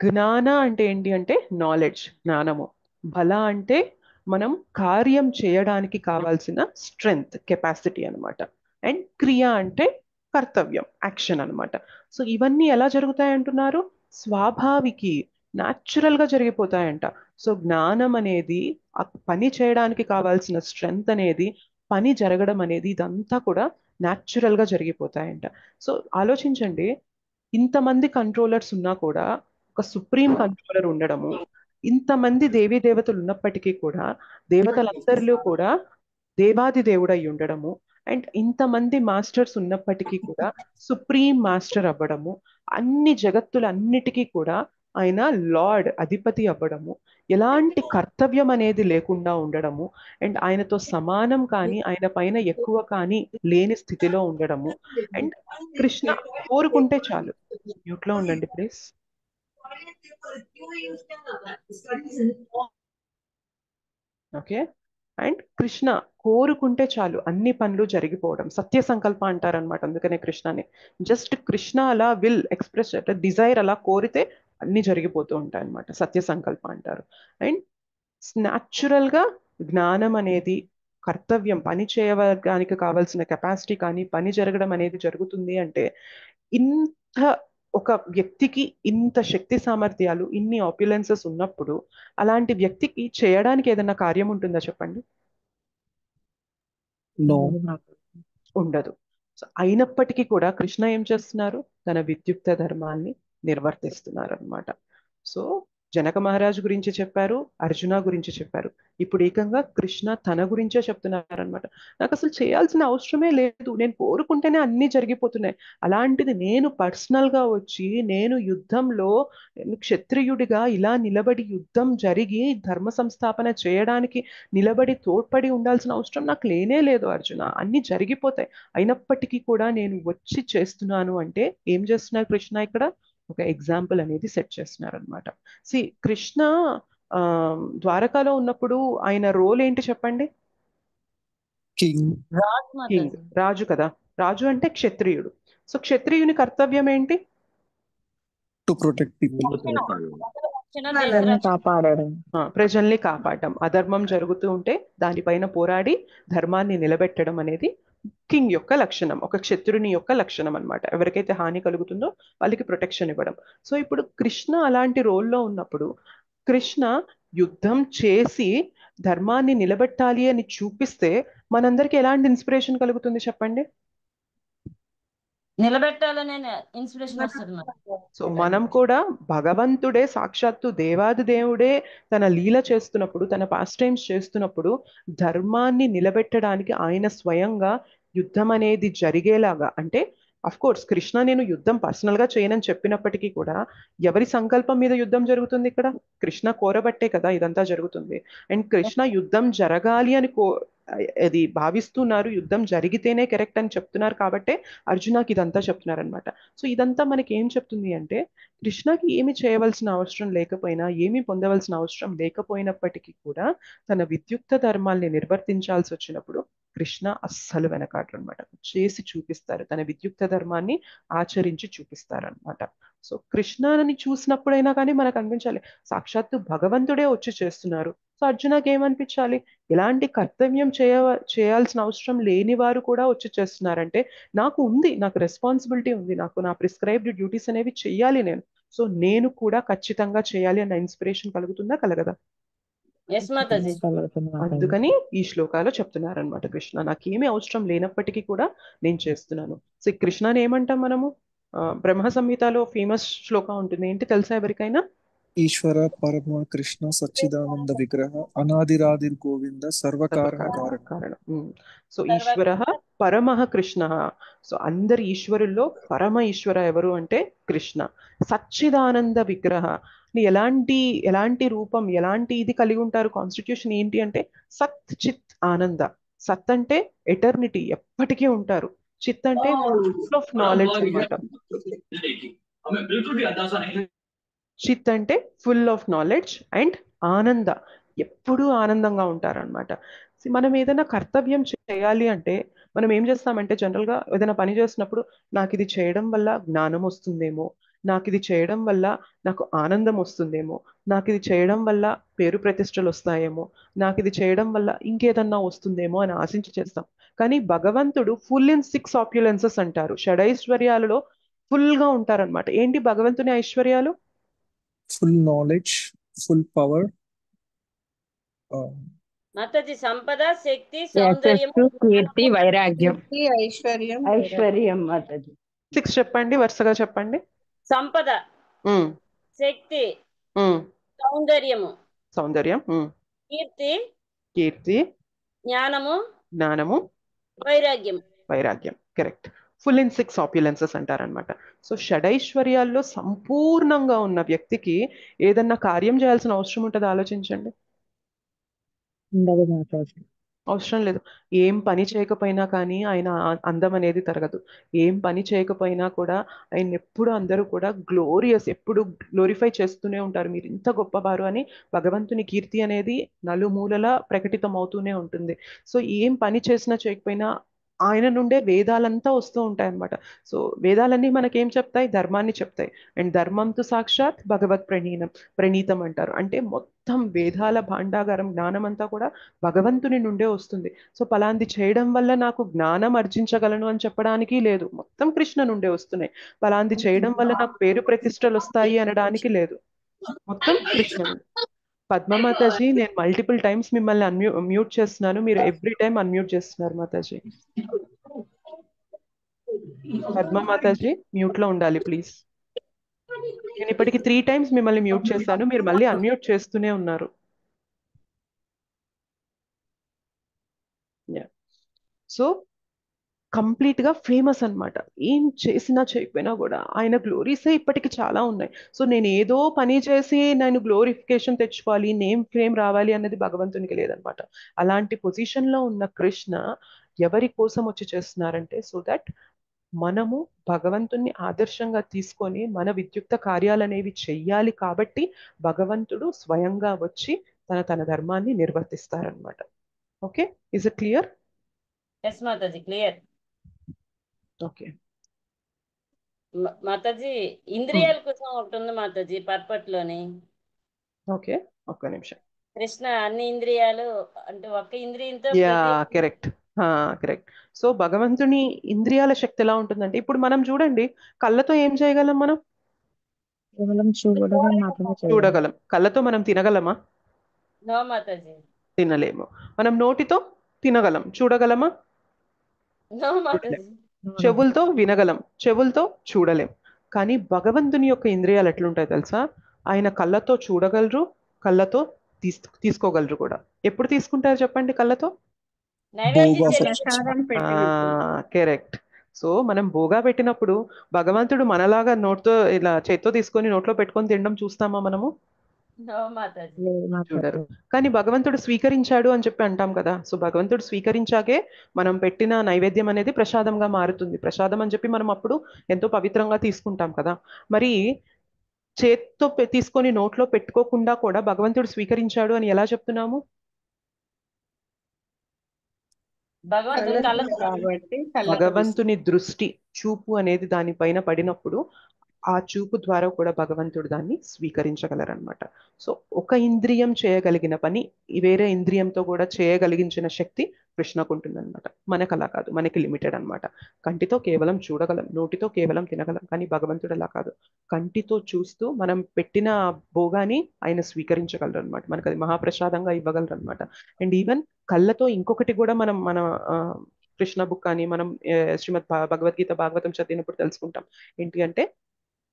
[SPEAKER 1] జ్ఞాన అంటే ఏంటి అంటే నాలెడ్జ్, జ్ఞానము. బల అంటే మనం కార్యం చేయడానికి కావాల్సిన స్ట్రెంగ్త్, కెపాసిటీ అనమాట. అండ్ క్రియ అంటే కర్తవ్యం, యాక్షన్ అనమాట. సో ఇవన్నీ ఎలా జరుగుతాయి అంటున్నారు? స్వాభావికి, న్యాచురల్ గా జరిగిపోతాయంట. సో జ్ఞానం అనేది, ఆ పని చేయడానికి కావాల్సిన స్ట్రెంగ్త్ అనేది, పని జరగడం అనేది, ఇదంతా కూడా న్యాచురల్ గా జరిగిపోతాయంట. సో ఆలోచించండి, ఇంతమంది కంట్రోలర్స్ ఉన్నా కూడా ఒక సుప్రీం కంట్రోలర్ ఉండడము, ఇంతమంది దేవీ దేవతలు ఉన్నప్పటికీ కూడా దేవతలందరిలో కూడా దేవాది దేవుడు అయి ఉండడము, అండ్ ఇంతమంది మాస్టర్స్ ఉన్నప్పటికీ కూడా సుప్రీం మాస్టర్ అవ్వడము, అన్ని జగత్తులన్నిటికీ కూడా ఆయన లార్డ్, అధిపతి అవ్వడము, ఎలాంటి కర్తవ్యం అనేది లేకుండా ఉండడము, అండ్ ఆయనతో సమానం కానీ ఆయన పైన ఎక్కువ కానీ లేని స్థితిలో ఉండడము. అండ్ కృష్ణ కోరుకుంటే చాలు. మ్యూట్లో ఉండండి ప్లీజ్. ఓకే, అండ్ కృష్ణ కోరుకుంటే చాలు అన్ని పనులు జరిగిపోవడం, సత్య సంకల్ప అంటారనమాట. అందుకనే కృష్ణని జస్ట్ కృష్ణ అలా విల్ ఎక్స్ప్రెస్, డిజైర్ అలా కోరితే అన్ని జరిగిపోతూ ఉంటాయి అనమాట, సత్య సంకల్ప అంటారు. అండ్ న్యాచురల్ గా జ్ఞానం అనేది, కర్తవ్యం, పని చేయడానికి కావాల్సిన కెపాసిటీ కానీ పని జరగడం అనేది జరుగుతుంది అంటే ఇంత ఒక వ్యక్తికి ఇంత శక్తి సామర్థ్యాలు, ఇన్ని ఆప్యులెన్సెస్ ఉన్నప్పుడు అలాంటి వ్యక్తికి చేయడానికి ఏదైనా కార్యం ఉంటుందా చెప్పండి?
[SPEAKER 7] నో.
[SPEAKER 1] ఉండదు. సో అయినప్పటికీ కూడా కృష్ణ ఏం చేస్తున్నారు? తన విద్యుక్త ధర్మాన్ని నిర్వర్తిస్తున్నారు అనమాట. సో జనక మహారాజు గురించి చెప్పారు, అర్జున గురించి చెప్పారు, ఇప్పుడు ఏకంగా కృష్ణ తన గురించే చెప్తున్నారనమాట. నాకు అసలు చేయాల్సిన అవసరమే లేదు, నేను కోరుకుంటేనే అన్ని జరిగిపోతున్నాయి. అలాంటిది నేను పర్సనల్ గా వచ్చి, నేను యుద్ధంలో, నేను క్షత్రియుడిగా ఇలా నిలబడి యుద్ధం జరిగి ధర్మ సంస్థాపన చేయడానికి నిలబడి తోడ్పడి ఉండాల్సిన అవసరం నాకు లేనే లేదు అర్జున, అన్ని జరిగిపోతాయి. అయినప్పటికీ కూడా నేను వచ్చి చేస్తున్నాను అంటే ఏం చేస్తున్నారు కృష్ణ ఇక్కడ? ఒక ఎగ్జాంపుల్ అనేది సెట్ చేస్తున్నారు అనమాట. కృష్ణ ద్వారకాలో ఉన్నప్పుడు ఆయన రోల్ ఏంటి చెప్పండి?
[SPEAKER 7] కింగ్.
[SPEAKER 3] రాజు
[SPEAKER 1] కింగ్,
[SPEAKER 3] మాతాజీ.
[SPEAKER 1] రాజు కదా. రాజు అంటే క్షత్రియుడు. సో క్షత్రియుని కర్తవ్యం ఏంటి?
[SPEAKER 7] To protect people.
[SPEAKER 3] రక్షణ
[SPEAKER 2] ప్రజల్ని కాపాడడం.
[SPEAKER 1] ప్రజల్ని కాపాడడం, అధర్మం జరుగుతూ ఉంటే దానిపైన పోరాడి ధర్మాన్ని నిలబెట్టడం అనేది కింగ్ యొక్క లక్షణం, ఒక క్షత్రుని యొక్క లక్షణం అన్నమాట. ఎవరికైతే హాని కలుగుతుందో వాళ్ళకి ప్రొటెక్షన్ ఇవ్వడం. సో ఇప్పుడు కృష్ణ అలాంటి రోల్లో ఉన్నప్పుడు కృష్ణ యుద్ధం చేసి ధర్మాన్ని నిలబెట్టాలి అని చూపిస్తే మనందరికి ఎలాంటి ఇన్స్పిరేషన్ కలుగుతుంది చెప్పండి?
[SPEAKER 3] నిలబెట్టాలనే ఇన్స్పిరేషన్ వస్తుంది మరి.
[SPEAKER 1] సో మనం కూడా భగవంతుడే, సాక్షాత్తు దేవాది దేవుడే తన లీల చేస్తున్నప్పుడు, తన పాస్ టైమ్స్ చేస్తున్నప్పుడు ధర్మాన్ని నిలబెట్టడానికి ఆయన స్వయంగా యుద్ధం అనేది జరిగేలాగా, అంటే అఫ్ కోర్స్ కృష్ణ నేను యుద్ధం పర్సనల్ గా చేయనని చెప్పినప్పటికీ కూడా ఎవరి సంకల్పం మీద యుద్ధం జరుగుతుంది ఇక్కడ? కృష్ణ కోరబట్టే కదా ఇదంతా జరుగుతుంది. అండ్ కృష్ణ యుద్ధం జరగాలి అని అది భావిస్తున్నారు, యుద్ధం జరిగితేనే కరెక్ట్ అని చెప్తున్నారు కాబట్టే అర్జునకి ఇదంతా చెప్తున్నారు అనమాట. సో ఇదంతా మనకి ఏం చెప్తుంది అంటే కృష్ణకి ఏమి చేయవలసిన అవసరం లేకపోయినా, ఏమి పొందవలసిన అవసరం లేకపోయినప్పటికీ కూడా తన విద్యుక్త ధర్మాల్ని నిర్వర్తించాల్సి వచ్చినప్పుడు కృష్ణ అస్సలు వెనకాడరు అనమాట. చేసి చూపిస్తారు, తన విద్యుక్త ధర్మాన్ని ఆచరించి చూపిస్తారనమాట. సో కృష్ణని చూసినప్పుడైనా కానీ మనకు అనిపించాలి సాక్షాత్తు భగవంతుడే వచ్చి చేస్తున్నారు. సో అర్జునకి ఏమనిపించాలి, ఎలాంటి కర్తవ్యం చేయాల్సిన అవసరం లేని వారు కూడా వచ్చి చేస్తున్నారంటే నాకు రెస్పాన్సిబిలిటీ ఉంది, నాకు నా ప్రిస్క్రైబ్డ్ డ్యూటీస్ అనేవి చెయ్యాలి నేను. సో నేను కూడా ఖచ్చితంగా చేయాలి అన్న ఇన్స్పిరేషన్ కలుగుతుందా, కలగదా?
[SPEAKER 3] ఎస్ మాతాజీ.
[SPEAKER 1] అందుకని ఈ శ్లోకాలు చెప్తున్నారనమాట కృష్ణ నాకేమీ అవసరం లేనప్పటికీ కూడా నేను చేస్తున్నాను. సో ఈ కృష్ణని ఏమంటాం మనము? బ్రహ్మ సంహితలో ఫేమస్ శ్లోకం ఉంటుంది, ఏంటి తెలుసా ఎవరికైనా?
[SPEAKER 7] ఈశ్వర పరమ కృష్ణ సచ్చిదానంద విగ్రహ అనాదిరాదిర్ గోవింద సర్వకారణ కారణం.
[SPEAKER 1] సో ఈశ్వర పరమః కృష్ణ. సో అందరి ఈశ్వరుల్లో పరమ ఈశ్వర ఎవరు అంటే కృష్ణ. సచ్చిదానంద విగ్రహ, ఎలాంటి రూపం, ఎలాంటి ఇది కలిగి ఉంటారు, కాన్స్టిట్యూషన్ ఏంటి అంటే సత్ చిత్ ఆనంద. సత్ అంటే ఎటర్నిటీ, ఎప్పటికీ ఉంటారు. చిత్ అంటే ఫుల్ ఆఫ్ నాలెడ్జ్ అనమాట. చిత్ అంటే ఫుల్ ఆఫ్ నాలెడ్జ్ అండ్ ఆనంద, ఎప్పుడూ ఆనందంగా ఉంటారనమాట. మనం ఏదైనా కర్తవ్యం చేయాలి అంటే మనం ఏం చేస్తామంటే జనరల్గా ఏదైనా పని చేస్తున్నప్పుడు నాకు ఇది చేయడం వల్ల జ్ఞానం వస్తుందేమో, నాకు ఇది చేయడం వల్ల నాకు ఆనందం వస్తుందేమో, నాకు ఇది చేయడం వల్ల పేరు ప్రతిష్టలు వస్తాయేమో, నాకు ఇది చేయడం వల్ల ఇంకేదన్నా వస్తుందేమో అని ఆశించి చేస్తాం. కానీ భగవంతుడు ఫుల్ ఇన్ 6 ఆప్యులెన్సెస్ అంటారు, షడైశ్వర్యాలలో ఫుల్గా ఉంటారనమాట. ఏంటి భగవంతుని ఐశ్వర్యాలు?
[SPEAKER 7] Full knowledge, full power,
[SPEAKER 3] Mataji సంపద, శక్తి, సౌందర్యం,
[SPEAKER 4] కీర్తి, వైరాగ్యం.
[SPEAKER 6] ఐశ్వర్యం
[SPEAKER 4] మాతాజీ.
[SPEAKER 1] 6 చెప్పండి, వరుసగా చెప్పండి.
[SPEAKER 3] సంపద, శక్తి, సౌందర్యం,
[SPEAKER 1] కీర్తి, జ్ఞానము, వైరాగ్యం. కరెక్ట్. ఫుల్ ఇన్ 6 ఆప్యులెన్సెస్ అంటారనమాట. సో షడైశ్వర్యాల్లో సంపూర్ణంగా ఉన్న వ్యక్తికి ఏదన్నా కార్యం చేయాల్సిన అవసరం ఉంటుందో ఆలోచించండి. అవసరం లేదు. ఏం పని చేయకపోయినా కానీ ఆయన అందం అనేది తరగదు. ఏం పని చేయకపోయినా కూడా ఆయన ఎప్పుడు అందరూ కూడా ఎప్పుడు గ్లోరిఫై చేస్తూనే ఉంటారు, మీరు ఇంత గొప్పవారు అని. భగవంతుని కీర్తి అనేది నలుమూలలా ప్రకటితం అవుతూనే ఉంటుంది. సో ఏం పని చేసినా చేయకపోయినా ఆయన నుండే వేదాలంతా వస్తూ ఉంటాయి అన్నమాట. సో వేదాలన్నీ మనకేం చెప్తాయి? ధర్మాన్ని చెప్తాయి. అండ్ ధర్మంతో సాక్షాత్ భగవత్ ప్రణీతం అంటారు. అంటే మొత్తం వేదాల భాండాగారం జ్ఞానం అంతా కూడా భగవంతుని నుండే వస్తుంది. సో పలాంది చేయడం వల్ల నాకు జ్ఞానం అర్జించగలను అని చెప్పడానికి లేదు, మొత్తం కృష్ణ నుండే వస్తున్నాయి. పలాంది చేయడం వల్ల నాకు పేరు ప్రతిష్టలు వస్తాయి అనడానికి లేదు, మొత్తం కృష్ణ. పద్మమాతాజీ, నేను మల్టిపుల్ టైమ్స్ మిమ్మల్ని మ్యూట్ చేస్తున్నాను, మీరు ఎవ్రీ టైం అన్మ్యూట్ చేస్తున్నారు మాతాజీ. పద్మమాతాజీ మ్యూట్ లో ఉండాలి ప్లీజ్. నేను ఇప్పటికి 3 టైమ్స్ మిమ్మల్ని మ్యూట్ చేశాను, మీరు మళ్ళీ అన్మ్యూట్ చేస్తూనే ఉన్నారు. సో కంప్లీట్ గా ఫేమస్ అన్నమాట. ఏం చేసినా చేయకపోయినా కూడా ఆయన గ్లోరీసే ఇప్పటికి చాలా ఉన్నాయి. సో నేను ఏదో పని చేసి నేను గ్లోరిఫికేషన్ తెచ్చుకోవాలి, నేమ్ ఫేమ్ రావాలి అన్నది భగవంతునికి లేదనమాట. అలాంటి పొజిషన్ లో ఉన్న కృష్ణ ఎవరి కోసం వచ్చి చేస్తున్నారంటే సో దట్ మనము భగవంతుణ్ణి ఆదర్శంగా తీసుకొని మన విద్యుక్త కార్యాలు అనేవి చెయ్యాలి. కాబట్టి భగవంతుడు స్వయంగా వచ్చి తన ధర్మాన్ని నిర్వర్తిస్తారనమాట. Okay, is it clear?
[SPEAKER 3] Yes Mataji, clear.
[SPEAKER 1] Okay
[SPEAKER 3] Mataji, ఇంద్రియాల కోసం ఒకటి ఉంది మాతాజీ పర్పట్లోని.
[SPEAKER 1] ఓకే, ఒక్క నిమిషం.
[SPEAKER 3] కృష్ణ అన్ని ఇంద్రియాలు అంటే ఒక్క ఇంద్రియంతో
[SPEAKER 1] కరెక్ట్. సో భగవంతుని ఇంద్రియాల శక్తి ఎలా ఉంటుందంటే ఇప్పుడు మనం చూడండి, కళ్ళతో ఏం చేయగలం? మనం చూడగలం. కళ్ళతో మనం తినగలమా?
[SPEAKER 3] నో మాతాజీ.
[SPEAKER 1] తినలేము. మనం నోటితో తినగలం, చూడగలమా?
[SPEAKER 3] నో మాతాజీ.
[SPEAKER 1] చెవులతో వినగలం, చెవులతో చూడలేం. కానీ భగవంతుని యొక్క ఇంద్రియాలు ఎట్లుంటాయి తెలుసా? ఆయన కళ్ళతో చూడగలరు, కళ్ళతో తీసుకోగలరు కూడా. ఎప్పుడు తీసుకుంటారు చెప్పండి కళ్ళతో? కరెక్ట్. సో మనం భోగా పెట్టినప్పుడు భగవంతుడు మనలాగా నోట్తో ఇలా చేత్తో తీసుకొని నోట్లో పెట్టుకొని తినడం చూస్తామా మనము?
[SPEAKER 3] నో మాతాజీ.
[SPEAKER 1] చూడరు. కానీ భగవంతుడు స్వీకరించాడు అని చెప్పి అంటాం కదా. సో భగవంతుడు స్వీకరించాకే మనం పెట్టిన నైవేద్యం అనేది ప్రసాదంగా మారుతుంది. ప్రసాదం అని చెప్పి మనం అప్పుడు ఎంతో పవిత్రంగా తీసుకుంటాం కదా. మరి చేత్తో తీసుకొని నోట్లో పెట్టుకోకుండా కూడా భగవంతుడు స్వీకరించాడు అని ఎలా చెప్తున్నాము?
[SPEAKER 3] భగవంతుని కళ్ళ
[SPEAKER 6] కాబట్టి
[SPEAKER 1] భగవంతుని దృష్టి, చూపు అనేది దానిపైన పడినప్పుడు ఆ చూపు ద్వారా కూడా భగవంతుడు దాన్ని స్వీకరించగలరనమాట. సో ఒక ఇంద్రియం చేయగలిగిన పని వేరే ఇంద్రియంతో కూడా చేయగలిగించిన శక్తి కృష్ణకు ఉంటుందన్నమాట. మనకు అలా కాదు, మనకి లిమిటెడ్ అనమాట. కంటితో కేవలం చూడగలం, నోటితో కేవలం తినగలం, కానీ భగవంతుడు అలా కాదు. కంటితో చూస్తూ మనం పెట్టిన భోగాన్ని ఆయన స్వీకరించగలరు అనమాట. మనకు అది మహాప్రసాదంగా ఇవ్వగలరు అనమాట. అండ్ ఈవెన్ కళ్ళతో ఇంకొకటి కూడా మనం మన కృష్ణ బుక్ అని మనం శ్రీమద్ భగవద్గీత భాగవతం చదివినప్పుడు తెలుసుకుంటాం. ఏంటి అంటే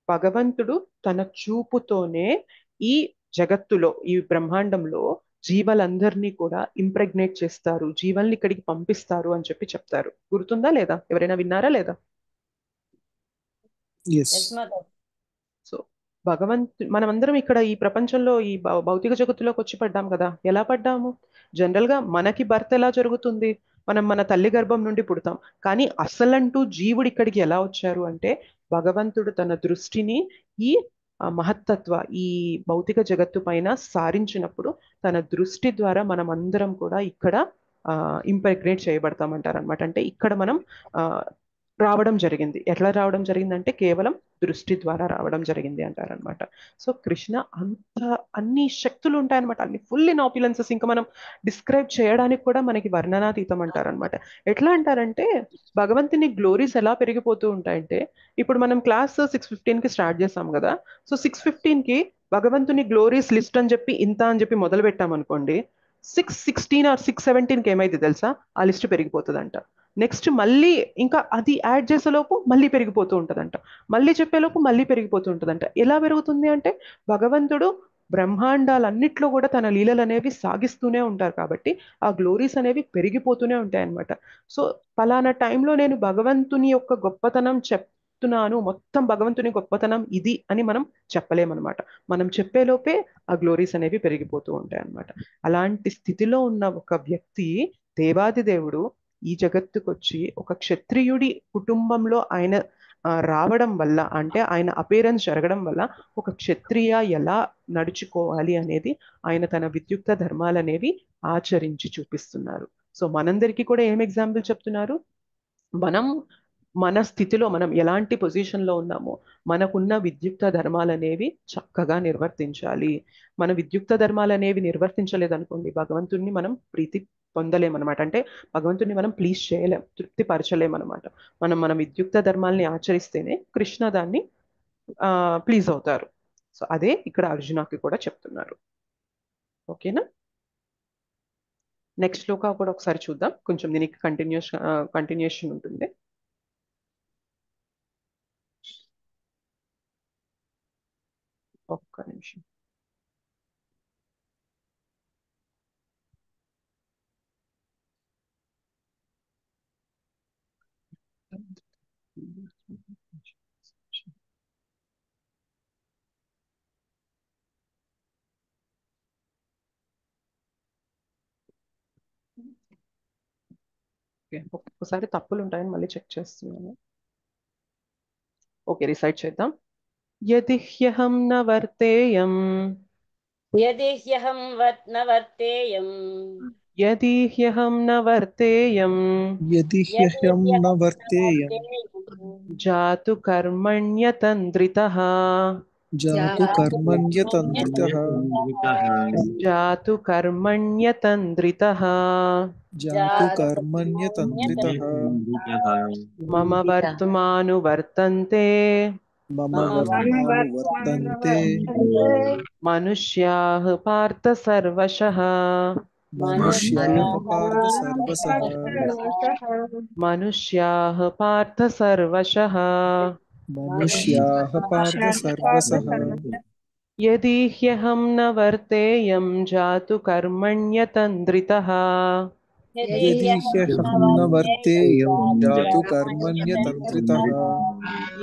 [SPEAKER 1] భగవంతుడు తన చూపుతోనే ఈ జగత్తులో, ఈ బ్రహ్మాండంలో జీవులందరినీ కూడా ఇంప్రెగ్నేట్ చేస్తారు, జీవల్ని ఇక్కడికి పంపిస్తారు అని చెప్పి చెప్తారు. గుర్తుందా లేదా? ఎవరైనా విన్నారా లేదా?
[SPEAKER 7] Yes.
[SPEAKER 3] ఎస్ మాతాజీ.
[SPEAKER 1] సో మనమందరం ఇక్కడ ఈ ప్రపంచంలో ఈ భౌతిక జగత్తులోకి వచ్చి పడ్డాం కదా. ఎలా పడ్డాము? జనరల్ గా మనకి బర్త్ ఎలా జరుగుతుంది? మనం మన తల్లి గర్భం నుండి పుడతాం. కానీ అసలంటూ జీవుడు ఇక్కడికి ఎలా వచ్చారు అంటే భగవంతుడు తన దృష్టిని ఈ మహత్తత్వ, ఈ భౌతిక జగత్తు పైన సారించినప్పుడు తన దృష్టి ద్వారా మనం అందరం కూడా ఇక్కడ ఇంప్రెగ్నేట్ చేయబడతామంటారు అనమాట. అంటే ఇక్కడ మనం రావడం జరిగింది. ఎట్లా రావడం జరిగిందంటే కేవలం దృష్టి ద్వారా రావడం జరిగింది అంటారనమాట. సో కృష్ణ అన్ని శక్తులు ఉంటాయన్నమాట, అన్ని ఫుల్ ఇన్ ఆప్యులెన్సెస్. ఇంకా మనం డిస్క్రైబ్ చేయడానికి కూడా మనకి వర్ణనాతీతం అంటారనమాట. ఎట్లా అంటారంటే భగవంతుని గ్లోరీస్ ఎలా పెరిగిపోతూ ఉంటాయంటే, ఇప్పుడు మనం క్లాస్ 6:15కి స్టార్ట్ చేసాం కదా. సో 6:15కి భగవంతుని గ్లోరీస్ లిస్ట్ అని చెప్పి ఇంత అని చెప్పి మొదలు పెట్టామనుకోండి, 6:16 ఆర్ 6:17కి ఏమైంది తెలుసా? ఆ లిస్ట్ పెరిగిపోతుందంట. నెక్స్ట్ మళ్ళీ ఇంకా అది యాడ్ చేసేలోపు మళ్ళీ పెరిగిపోతూ ఉంటుందంట, మళ్ళీ చెప్పేలోపు మళ్ళీ పెరిగిపోతూ ఉంటుందంట. ఎలా పెరుగుతుంది అంటే భగవంతుడు బ్రహ్మాండాలన్నిట్లో కూడా తన లీలలు అనేవి సాగిస్తూనే ఉంటారు కాబట్టి ఆ గ్లోరీస్ అనేవి పెరిగిపోతూనే ఉంటాయి అన్నమాట. సో పలానా టైంలో నేను భగవంతుని యొక్క గొప్పతనం చెప్తున్నాను, మొత్తం భగవంతుని గొప్పతనం ఇది అని మనం చెప్పలేమన్నమాట. మనం చెప్పేలోపే ఆ గ్లోరీస్ అనేవి పెరిగిపోతూ ఉంటాయి అన్నమాట. అలాంటి స్థితిలో ఉన్న ఒక వ్యక్తి, దేవాది దేవుడు ఈ జగత్తుకు వచ్చి ఒక క్షత్రియుడి కుటుంబంలో ఆయన రావడం వల్ల, అంటే ఆయన అపేరెన్స్ జరగడం వల్ల ఒక క్షత్రియ ఎలా నడుచుకోవాలి అనేది ఆయన తన విద్యుక్త ధర్మాలు అనేవి ఆచరించి చూపిస్తున్నారు. సో మనందరికీ కూడా ఏం ఎగ్జాంపుల్ చెప్తున్నారు? మన స్థితిలో మనం ఎలాంటి పొజిషన్లో ఉన్నామో మనకున్న విద్యుక్త ధర్మాలు అనేవి చక్కగా నిర్వర్తించాలి. మన విద్యుక్త ధర్మాలు అనేవి నిర్వర్తించలేదనుకోండి భగవంతుడిని మనం ప్రీతి పొందలేమన్నమాట. అంటే భగవంతుడిని మనం ప్లీజ్ చేయలేం, తృప్తిపరచలేమన్నమాట. మన విద్యుక్త ధర్మాల్ని ఆచరిస్తేనే కృష్ణ దాన్ని ప్లీజ్ అవుతారు. సో అదే ఇక్కడ అర్జునకి కూడా చెప్తున్నారు. ఓకేనా? నెక్స్ట్ శ్లోక కూడా ఒకసారి చూద్దాం, కొంచెం దీనికి కంటిన్యూషన్ ఉంటుంది. ఒక్క నిమిషం. ఒక్కొక్కసారి తప్పులు ఉంటాయని మళ్ళీ చెక్ చేస్తున్నాను. ఓకే, రిసైట్ చేద్దాం. యది హ్యహం న వర్తేయం,
[SPEAKER 3] యది హ్యహం న వర్తేయం,
[SPEAKER 1] యది హ్యహం న వర్తేయం,
[SPEAKER 7] యది హ్యహం న వర్తేయం,
[SPEAKER 1] జాతు కర్మణ్యతంత్రితః,
[SPEAKER 7] జాతు కర్మణ్యతంత్రితః,
[SPEAKER 1] జాతు కర్మణ్యతంత్రితః,
[SPEAKER 7] జాతు కర్మణ్యతంత్రితః,
[SPEAKER 1] మమ వర్తమానువర్తంతే,
[SPEAKER 7] మమ వర్తమానువర్తంతే,
[SPEAKER 1] మనుష్యాః పార్థ సర్వశః,
[SPEAKER 7] మనుష్యాః పార్థ సర్వశః,
[SPEAKER 1] మనుష్యాః పార్థ సర్వశః,
[SPEAKER 7] మనుష్యాః పార్థ సర్వశః.
[SPEAKER 1] యది హ్యహం న వర్తేయం జాతు కర్మణ్యతంత్రితః,
[SPEAKER 7] यदि ह्यहं न वर्तेयं जातु कर्मण्यतन्त्रितः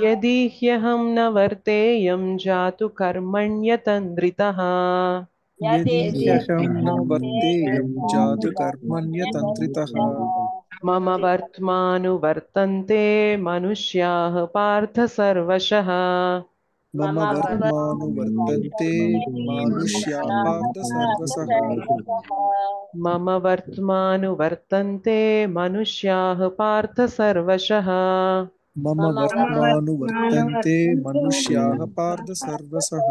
[SPEAKER 1] यदि ह्यहं न वर्तेयं जातु कर्मण्यतन्द्रितः
[SPEAKER 7] यदि ह्यहं न वर्तेयं जातु कर्मण्यतन्त्रितः
[SPEAKER 1] मम वर्त्मानुवर्तन्ते मनुष्याः पार्थ सर्वशः
[SPEAKER 7] मम वर्त्मानुवर्तन्ते मानुष्या पार्थ सर्वसः
[SPEAKER 1] मम वर्त्मानुवर्तन्ते मनुष्याः पार्थ सर्वशः
[SPEAKER 7] मम वर्त्मानुवर्तन्ते मनुष्याः पार्थ सर्वसः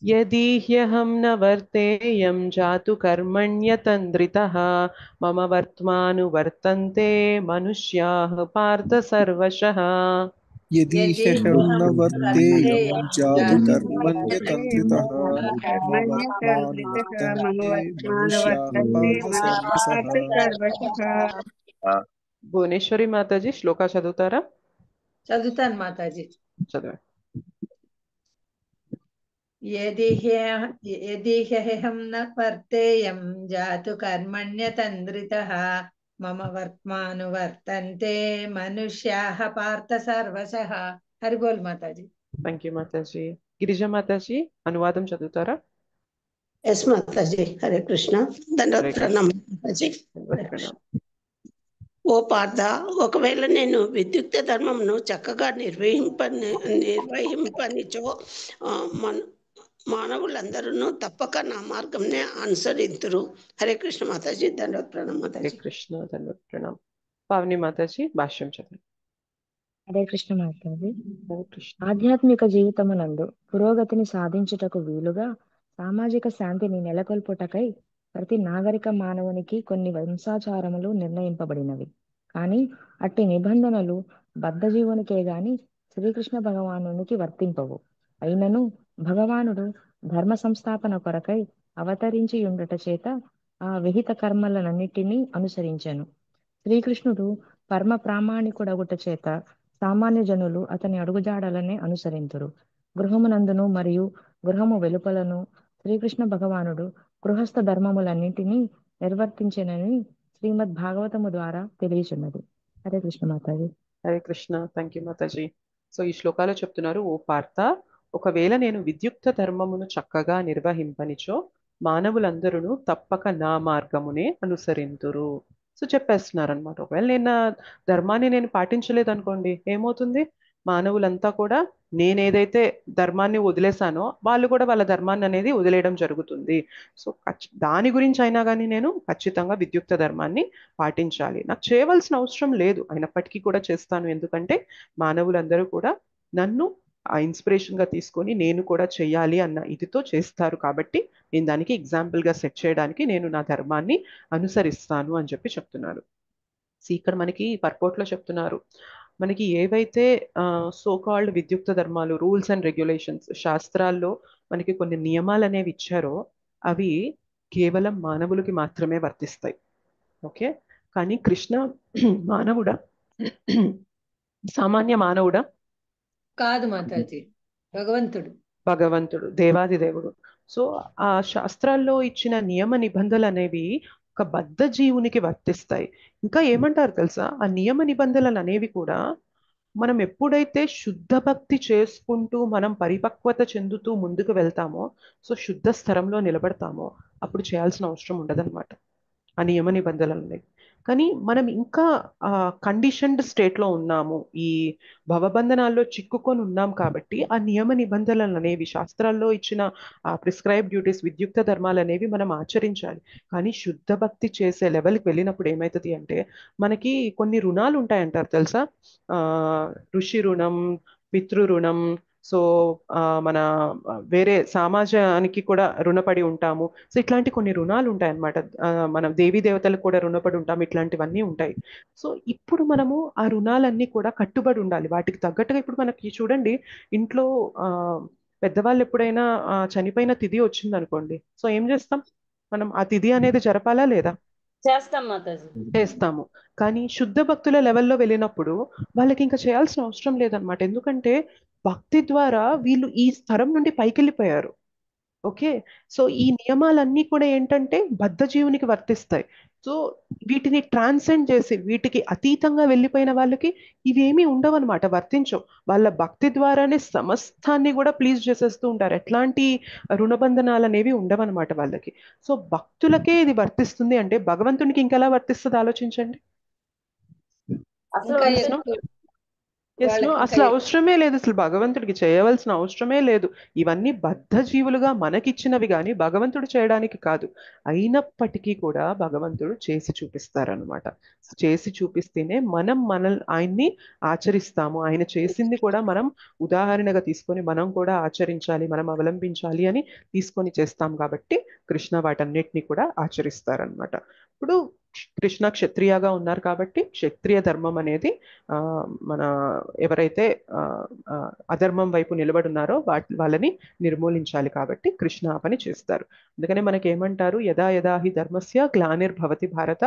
[SPEAKER 1] यदि ह्यहं न वर्तेयं जातु कर्मण्यतन्द्रितः मम वर्त्मानुवर्तन्ते मनुष्याः पार्थ सर्वशः
[SPEAKER 7] यदि ह्यहं न वर्तेयं जातु कर्मण्यतन्त्रितः मम वर्त्मानुवर्तन्ते मनुष्याः पार्थ सर्वसः
[SPEAKER 1] భువనేశ్వరి మాతాజీ శ్లోక చదువుతారా?
[SPEAKER 6] చదువుతాను మాతాజీ.
[SPEAKER 1] చదవండి.
[SPEAKER 6] यदि ह्यहं न वर्तेयं जातु कर्मण्यतन्द्रितः मम वर्त्मानुवर्तन्ते मनुष्याः पार्थ सर्वशः. हरि बोल माताजी.
[SPEAKER 1] Thank you Mataji. గిరిజ మాతాజీ అనువాదం చదువుతారా?
[SPEAKER 8] ఎస్ మాతాజీ. హరే కృష్ణ. దండవత్ ప్రణామం మాతాజీ. ఓ పార్థ, ఒకవేళ నేను విద్యుక్త ధర్మమును చక్కగా నిర్వహింపనిచో మానవులందరూ తప్పక నా మార్గంనే అనుసరింతురు. హరే కృష్ణ మాతాజీ. దండవత్ ప్రణామం
[SPEAKER 1] హరే
[SPEAKER 8] మాతాజీ.
[SPEAKER 1] కృష్ణ. ధన్యవాద ప్రణామం. పావని మాతాజీ భాష్యం చదవండి.
[SPEAKER 2] హరే కృష్ణ మాతాజీ.
[SPEAKER 1] హరే కృష్ణ.
[SPEAKER 2] ఆధ్యాత్మిక జీవితమునందు పురోగతిని సాధించుటకు వీలుగా సామాజిక శాంతిని నెలకొల్పుటకై ప్రతి నాగరిక మానవునికి కొన్ని వంశాచారములు నిర్ణయింపబడినవి. కానీ అట్టి నిబంధనలు బద్ధజీవునికే గాని శ్రీకృష్ణ భగవానునికి వర్తింపవు. అయినను భగవానుడు ధర్మ సంస్థాపన కొరకై అవతరించి ఉండుట చేత ఆ విహిత కర్మలనన్నిటినీ అనుసరించెను. శ్రీకృష్ణుడు పరమ ప్రామాణికుడగుట చేత సామాన్య జనులు అతని అడుగుజాడలనే అనుసరింతురు. గృహమునందును మరియు గృహము వెలుపలను శ్రీకృష్ణ భగవానుడు గృహస్థ ధర్మములన్నింటినీ నిర్వర్తించెనని శ్రీమద్ భాగవతము ద్వారా తెలియచున్నది. Hare Krishna Mataji.
[SPEAKER 1] Hare Krishna. Thank you Mataji. So ఈ శ్లోకాలో చెప్తున్నారు, ఓ పార్థ, ఒకవేళ నేను విద్యుక్త ధర్మమును చక్కగా నిర్వహింపనిచో మానవులందరూ తప్పక నా మార్గమునే అనుసరింతురు. సో చెప్పేస్తున్నారు అనమాట. ఒకవేళ నేను నా ధర్మాన్ని నేను పాటించలేదు అనుకోండి, ఏమవుతుంది? మానవులంతా కూడా నేను ఏదైతే ధర్మాన్ని వదిలేసానో వాళ్ళు కూడా వాళ్ళ ధర్మాన్ని అనేది వదిలేయడం జరుగుతుంది. సో దాని గురించి అయినా కానీ నేను ఖచ్చితంగా విద్యుక్త ధర్మాన్ని పాటించాలి. నాకు చేయవలసిన అవసరం లేదు, అయినప్పటికీ కూడా చేస్తాను. ఎందుకంటే మానవులందరూ కూడా నన్ను ఇన్స్పిరేషన్గా తీసుకొని నేను కూడా చెయ్యాలి అన్న ఇదితో చేస్తారు. కాబట్టి నేను దానికి ఎగ్జాంపుల్గా సెట్ చేయడానికి నేను నా ధర్మాన్ని అనుసరిస్తాను అని చెప్పి చెప్తున్నారు. ఇక్కడ మనకి పర్పోర్ట్లో చెప్తున్నారు, మనకి ఏవైతే సో కాల్డ్ విద్యుక్త ధర్మాలు, రూల్స్ అండ్ రెగ్యులేషన్స్, శాస్త్రాల్లో మనకి కొన్ని నియమాలు అనేవి ఇచ్చారో అవి కేవలం మానవులకి మాత్రమే వర్తిస్తాయి. ఓకే, కానీ కృష్ణ మానవుడా, సామాన్య మానవుడా?
[SPEAKER 6] కాదు మాతాజీ,
[SPEAKER 1] భగవంతుడు, దేవాది దేవుడు. సో ఆ శాస్త్రాల్లో ఇచ్చిన నియమ నిబంధనలు అనేవి ఒక బద్ధ జీవునికి వర్తిస్తాయి. ఇంకా ఏమంటారు తెలుసా, ఆ నియమ నిబంధనలు అనేవి కూడా మనం ఎప్పుడైతే శుద్ధ భక్తి చేసుకుంటూ మనం పరిపక్వత చెందుతూ ముందుకు వెళ్తామో, సో శుద్ధ స్థరంలో నిలబడతామో అప్పుడు చేయాల్సిన అవసరం ఉండదన్నమాట ఆ నియమ నిబంధనలు అనేవి. కానీ మనం ఇంకా కండిషన్డ్ స్టేట్లో ఉన్నాము, ఈ భవబంధనాల్లో చిక్కుకొని ఉన్నాం. కాబట్టి ఆ నియమ నిబంధనలు అనేవి, శాస్త్రాల్లో ఇచ్చిన ఆ ప్రిస్క్రైబ్ డ్యూటీస్, విద్యుక్త ధర్మాలు అనేవి మనం ఆచరించాలి. కానీ శుద్ధ భక్తి చేసే లెవెల్కి వెళ్ళినప్పుడు ఏమవుతుంది అంటే మనకి కొన్ని రుణాలు ఉంటాయంటారు తెలుసా. ఋషి రుణం, పితృ రుణం, సో మన వేరే సమాజానికి కూడా రుణపడి ఉంటాము. సో ఇట్లాంటి కొన్ని రుణాలు ఉంటాయన్నమాట. మనం దేవీ దేవతలకు కూడా రుణపడి ఉంటాము. ఇట్లాంటివన్నీ ఉంటాయి. సో ఇప్పుడు మనము ఆ రుణాలన్నీ కూడా కట్టుబడి ఉండాలి. వాటికి తగ్గట్టుగా ఇప్పుడు మనకి చూడండి, ఇంట్లో పెద్దవాళ్ళు ఎప్పుడైనా చనిపోయిన తిథి వచ్చింది అనుకోండి, సో ఏం చేస్తాం మనం? ఆ తిథి అనేది జరపాలా లేదా? చేస్తాము. కానీ శుద్ధ భక్తుల లెవెల్లో వెళ్ళినప్పుడు వాళ్ళకి ఇంకా చేయాల్సిన అవసరం లేదనమాట. ఎందుకంటే భక్తి ద్వారా వీళ్ళు ఈ స్థరం నుండి పైకి వెళ్ళిపోయారు. ఓకే, సో ఈ నియమాలన్నీ కూడా ఏంటంటే బద్ధ జీవునికి వర్తిస్తాయి. సో వీటిని ట్రాన్సెండ్ చేసి వీటికి అతీతంగా వెళ్ళిపోయిన వాళ్ళకి ఇవేమీ ఉండవన్నమాట, వర్తించవు. వాళ్ళ భక్తి ద్వారానే సమస్తాన్ని కూడా ప్లీజ్ చేసేస్తూ ఉంటారు. ఎట్లాంటి రుణబంధనాలు అనేవి ఉండవన్నమాట వాళ్ళకి. సో భక్తులకే ఇది వర్తిస్తుంది అంటే భగవంతునికి ఇంకెలా వర్తిస్తుంది ఆలోచించండి.
[SPEAKER 3] అసలు
[SPEAKER 6] ఇంకా
[SPEAKER 1] Yes, no?
[SPEAKER 3] వర్తించదు.
[SPEAKER 1] ఎస్ నో,
[SPEAKER 6] వాళ్ళకి ఇంకా
[SPEAKER 1] అసలు అవసరమే లేదు, అసలు భగవంతుడికి చేయవలసిన అవసరమే లేదు. ఇవన్నీ బద్ధ జీవులుగా మనకిచ్చినవి కానీ భగవంతుడు చేయడానికి కాదు. అయినప్పటికీ కూడా భగవంతుడు చేసి చూపిస్తారనమాట. చేసి చూపిస్తేనే మనం ఆయన్ని ఆచరిస్తాము. ఆయన చేసింది కూడా మనం ఉదాహరణగా తీసుకొని మనం కూడా ఆచరించాలి, మనం అవలంబించాలి అని తీసుకొని చేస్తాం కాబట్టి కృష్ణ వాటన్నిటిని కూడా ఆచరిస్తారనమాట. ఇప్పుడు కృష్ణ క్షత్రియాగా ఉన్నారు కాబట్టి క్షత్రియ ధర్మం అనేది ఆ మన ఎవరైతే ఆ, ఆ, అధర్మం వైపు నిలబడున్నారో వాళ్ళని నిర్మూలించాలి కాబట్టి కృష్ణ ఆ పని చేస్తారు. అందుకనే మనకి ఏమంటారు, యదా యదా హి ధర్మస్య గ్లానిర్భవతి భారత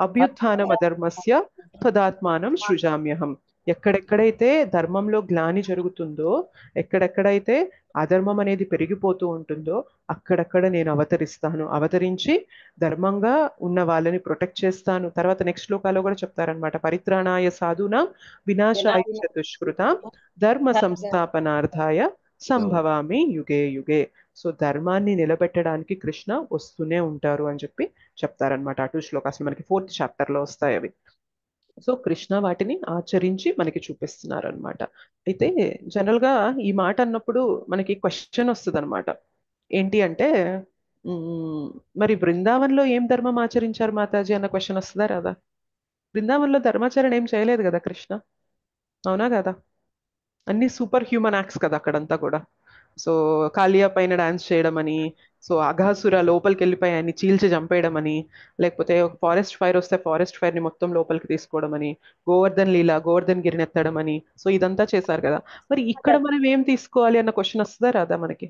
[SPEAKER 1] అభ్యుత్థానం అధర్మస్య తదాత్మానం సృజామ్యహం. ఎక్కడెక్కడైతే ధర్మంలో గ్లాని జరుగుతుందో, ఎక్కడెక్కడైతే అధర్మం అనేది పెరిగిపోతూ ఉంటుందో అక్కడక్కడ నేను అవతరించి ధర్మంగా ఉన్న వాళ్ళని ప్రొటెక్ట్ చేస్తాను. తర్వాత నెక్స్ట్ శ్లోకాలో కూడా చెప్తారనమాట, పరిత్రాణాయ సాధూనాం వినాశాయ చ దుష్కృతాం ధర్మ సంస్థాపనార్థాయ సంభవామి యుగే యుగే. సో ధర్మాన్ని నిలబెట్టడానికి కృష్ణ వస్తూనే ఉంటారు అని చెప్పి చెప్తారనమాట. అటు శ్లోకాలు మనకి 4th చాప్టర్ లో వస్తాయి అవి. సో కృష్ణ వాటిని ఆచరించి మనకి చూపిస్తున్నారు అనమాట. అయితే జనరల్ గా ఈ మాట అన్నప్పుడు మనకి క్వశ్చన్ వస్తుంది అనమాట. ఏంటి అంటే మరి బృందావన్లో ఏం ధర్మం ఆచరించారు మాతాజీ అన్న క్వశ్చన్ వస్తుందా రాదా? బృందావన్లో ధర్మాచరణ ఏం చేయలేదు కదా కృష్ణ, అవునా కదా? అన్ని సూపర్ హ్యూమన్ యాక్ట్స్ కదా అక్కడంతా కూడా. సో కాళియా పైన డాన్స్ చేయడం అని, సో అఘాసుర లోపలికి వెళ్ళిపోయి ఆయన్ని చీల్చి చంపేయడం అని, లేకపోతే ఒక ఫారెస్ట్ ఫైర్ వస్తే ఫారెస్ట్ ఫైర్ ని మొత్తం లోపలికి తీసుకోవడం అని, గోవర్ధన్ లీల గోవర్ధన్ గిరిని ఎత్తడం అని, సో ఇదంతా చేశారు కదా. మరి ఇక్కడ మనం ఏం తీసుకోవాలి అన్న క్వశ్చన్ వస్తుందా రాదా మనకి?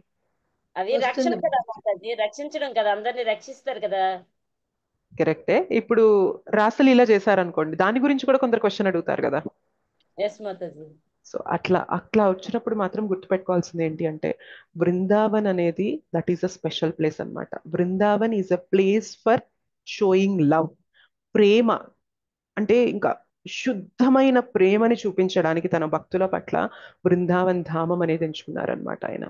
[SPEAKER 3] అది రక్షణ కదా మాతాజీ, రక్షించడం కదా, అందరిని రక్షిస్తారు కదా.
[SPEAKER 1] కరెక్టే. ఇప్పుడు రాసలీల చేశారనుకోండి, దాని గురించి కూడా కొందరు క్వశ్చన్ అడుగుతారు కదా.
[SPEAKER 3] ఎస్ మాతాజీ.
[SPEAKER 1] సో అట్లా వచ్చినప్పుడు మాత్రం గుర్తుపెట్టుకోవాల్సింది ఏంటి అంటే బృందావన్ అనేది that is a special place అన్నమాట. Vrindavan is a place for showing love, ప్రేమ. అంటే ఇంకా శుద్ధమైన ప్రేమని చూపించడానికి తన భక్తుల పట్ల బృందావన్ ధామం అనేది ఎంచుకున్నారనమాట ఆయన.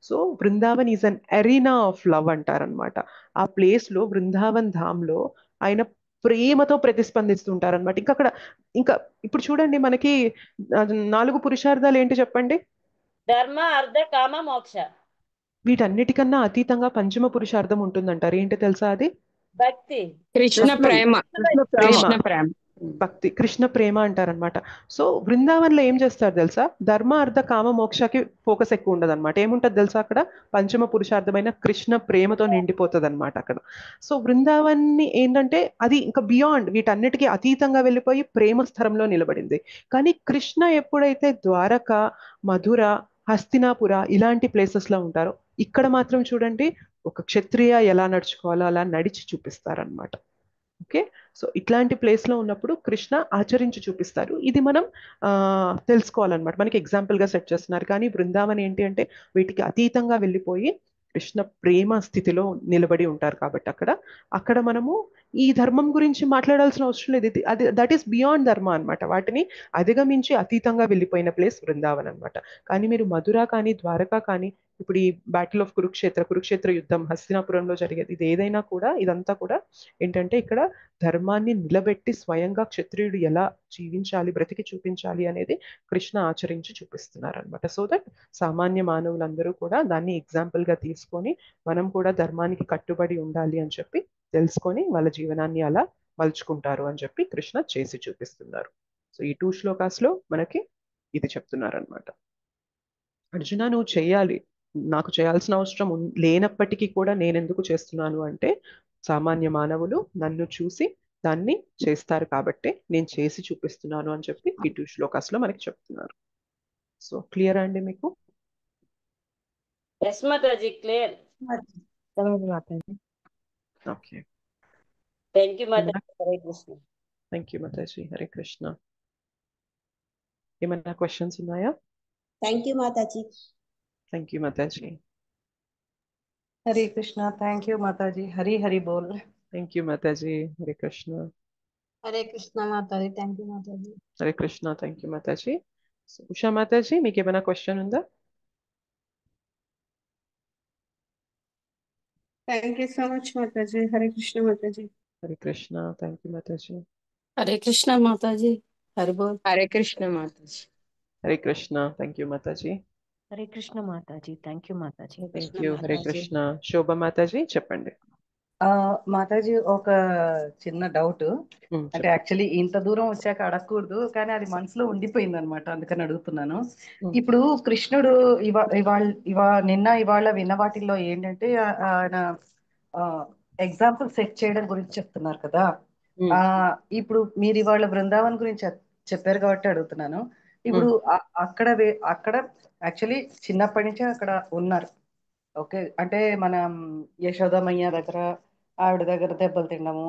[SPEAKER 1] So Brindavan is an arena of love అంటారనమాట. ఆ ప్లేస్ లో బృందావన్ ధామ్లో ఆయన ప్రేమతో ప్రతిస్పందిస్తుంటారనమాట. ఇంకా ఇప్పుడు చూడండి మనకి 4 పురుషార్థాలు ఏంటి చెప్పండి?
[SPEAKER 3] ధర్మ అర్థ కామ మోక్ష.
[SPEAKER 1] వీటన్నిటికన్నా అతీతంగా పంచమ పురుషార్థం ఉంటుందంటారు. ఏంటి తెలుసా అది?
[SPEAKER 3] భక్తి.
[SPEAKER 9] కృష్ణ ప్రేమ. కృష్ణ ప్రేమ.
[SPEAKER 1] భక్తి, కృష్ణ ప్రేమ అంటారనమాట. సో బృందావన్లో ఏం చేస్తారు తెలుసా? ధర్మ అర్థ కామ మోక్షకి ఫోకస్ ఎక్కువ ఉండదు అనమాట. ఏముంటది తెలుసా అక్కడ? పంచమ పురుషార్థమైన కృష్ణ ప్రేమతో నిండిపోతుంది అనమాట అక్కడ. సో బృందావన్ని ఏంటంటే అది ఇంకా బియాండ్, వీటన్నిటికీ అతీతంగా వెళ్ళిపోయి ప్రేమ స్థలంలో నిలబడింది. కానీ కృష్ణ ఎప్పుడైతే ద్వారక, మధుర, హస్తినాపుర ఇలాంటి ప్లేసెస్ లో ఉంటారో ఇక్కడ మాత్రం చూడండి ఒక క్షత్రియ ఎలా నడుచుకోవాలో అలా నడిచి చూపిస్తారనమాట. ఓకే, సో ఇట్లాంటి ప్లేస్ లో ఉన్నప్పుడు కృష్ణ ఆచరించి చూపిస్తారు. ఇది మనం తెలుసుకోవాలన్నమాట. మనకి ఎగ్జాంపుల్ గా సెట్ చేస్తున్నారు. కానీ బృందావన్ ఏంటి అంటే వీటికి అతీతంగా వెళ్ళిపోయి కృష్ణ ప్రేమ స్థితిలో నిలబడి ఉంటారు కాబట్టి అక్కడ మనము ఈ ధర్మం గురించి మాట్లాడాల్సిన అవసరం లేదు. అది దట్ ఈస్ బియాండ్ ధర్మ అనమాట. వాటిని అధిగమించి అతీతంగా వెళ్ళిపోయిన ప్లేస్ బృందావన్ అనమాట. కానీ మీరు మధుర కానీ ద్వారకా కానీ ఇప్పుడు ఈ బ్యాటిల్ ఆఫ్ కురుక్షేత్ర యుద్ధం హస్తినాపురంలో జరిగేది, ఇది ఏదైనా కూడా ఇదంతా కూడా ఏంటంటే ఇక్కడ ధర్మాన్ని నిలబెట్టి స్వయంగా క్షత్రియుడు ఎలా జీవించాలి, బ్రతికి చూపించాలి అనేది కృష్ణ ఆచరించి చూపిస్తున్నారు అనమాట. సో దట్ సామాన్య మానవులందరూ కూడా దాన్ని ఎగ్జాంపుల్ గా తీసుకొని మనం కూడా ధర్మానికి కట్టుబడి ఉండాలి అని చెప్పి తెలుసుకొని వాళ్ళ జీవనాన్ని అలా మలుచుకుంటారు అని చెప్పి కృష్ణ చేసి చూపిస్తున్నారు. సో ఈ 2 శ్లోకాస్ లో మనకి ఇది చెప్తున్నారు అనమాట. అర్జున నువ్వు చేయాలి, నాకు చేయాల్సిన అవసరం లేనప్పటికీ కూడా నేను ఎందుకు చేస్తున్నాను అంటే సామాన్య మానవులు నన్ను చూసి దాన్ని చేస్తారు కాబట్టి నేను చేసి చూపిస్తున్నాను అని చెప్పి ఈ 2 శ్లోకాస్ లో మనకి చెప్తున్నారు. సో క్లియర్ అండి మీకు?
[SPEAKER 3] Yes Mataji, clear.
[SPEAKER 1] Okay,
[SPEAKER 3] thank you Mataji. Hare Krishna.
[SPEAKER 1] Thank you Mataji. Hare Krishna. ఏమైనా క్వశ్చన్స్ ఉన్నాయా?
[SPEAKER 8] Thank you Mataji.
[SPEAKER 1] Thank you Mataji.
[SPEAKER 10] Hare Krishna, thank you Mata ji. Hari Hari बोल.
[SPEAKER 1] Thank you Mataji. Hare Krishna.
[SPEAKER 10] Hare Krishna Mataji. Thank you Mataji.
[SPEAKER 1] Hare Krishna. Thank you Mataji. Usha Mataji, మీకు ఏమైనా క్వశ్చన్ ఉందా?
[SPEAKER 11] Thank you so much Mataji. Hare Krishna Mataji.
[SPEAKER 1] Hare Krishna. Thank you Mataji.
[SPEAKER 10] Hare Krishna Mataji. Hari బోల్.
[SPEAKER 9] Hare Krishna Mataji.
[SPEAKER 1] Hare Krishna. Thank you Mataji.
[SPEAKER 2] Hare Krishna Mataji. Thank you Mataji.
[SPEAKER 1] Thank you. Hare Krishna. Shobha Mataji చెప్పండి.
[SPEAKER 12] మాతాజీ, ఒక చిన్న డౌట్. అంటే యాక్చువల్లీ ఇంత దూరం వచ్చాక అడగకూడదు, కానీ అది మనసులో ఉండిపోయింది అనమాట, అందుకని అడుగుతున్నాను. ఇప్పుడు కృష్ణుడు నిన్న ఇవాళ విన్న వాటిల్లో ఏంటంటే ఆయన ఎగ్జాంపుల్ సెట్ చేయడం గురించి చెప్తున్నారు కదా. ఇప్పుడు మీరు ఇవాళ బృందావన్ గురించి చెప్పారు కాబట్టి అడుగుతున్నాను. ఇప్పుడు అక్కడ యాక్చువల్లీ చిన్నప్పటి నుంచే అక్కడ ఉన్నారు. ఓకే, అంటే మనం యశోదమయ్య దగ్గర, ఆవిడ దగ్గర దెబ్బలు తినడము,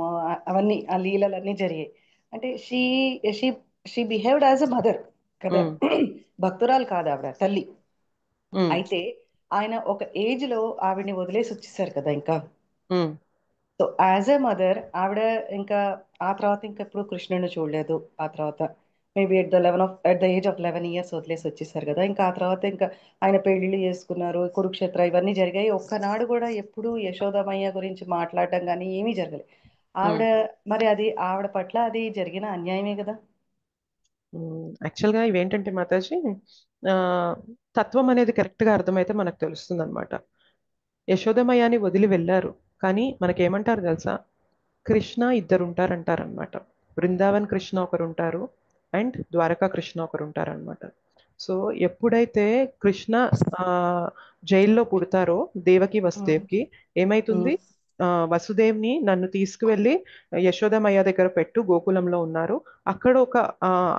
[SPEAKER 12] అవన్నీ ఆ లీలలన్నీ జరిగాయి. అంటే she behaved as a mother కదా, భక్తురాలు కాదు ఆవిడ, తల్లి. అయితే ఆయన ఒక ఏజ్ లో ఆవిడని వదిలేసి వచ్చేసారు కదా ఇంకా. సో యాజ్ ఎ మదర్ ఆవిడ ఇంకా ఆ తర్వాత ఇంకా ఎప్పుడు కృష్ణుడిని చూడలేదు. ఆ తర్వాత maybe at the age of 11 years వదిలేసి వచ్చేసారు కదా. ఇంకా ఆ తర్వాత ఇంకా ఆయన పెళ్లిళ్ళు చేసుకున్నారు, కురుక్షేత్ర ఇవన్నీ జరిగాయి. ఒక్కనాడు కూడా ఎప్పుడు యశోదమయ్య గురించి మాట్లాడడం కానీ ఏమీ జరగలేదు. ఆవిడ మరి అది ఆవిడ పట్ల అది జరిగిన అన్యాయమే కదా.
[SPEAKER 1] యాక్చువల్గా ఇవేంటంటే మాతాజీ, తత్వం అనేది కరెక్ట్గా అర్థమైతే మనకు తెలుస్తుంది అనమాట. యశోదమయ్యని వదిలి వెళ్ళారు, కానీ మనకేమంటారు తెలుసా, కృష్ణ ఇద్దరు ఉంటారంటారనమాట. బృందావన్ కృష్ణ ఒకరు ఉంటారు అండ్ ద్వారకా కృష్ణ ఒకరు ఉంటారనమాట. సో ఎప్పుడైతే కృష్ణ జైల్లో పుడతారో దేవకి వసుదేవ్కి ఏమైతుంది, వసుదేవ్ని నన్ను తీసుకువెళ్ళి యశోదమయ్య దగ్గర పెట్టు, గోకులంలో ఉన్నారు, అక్కడ ఒక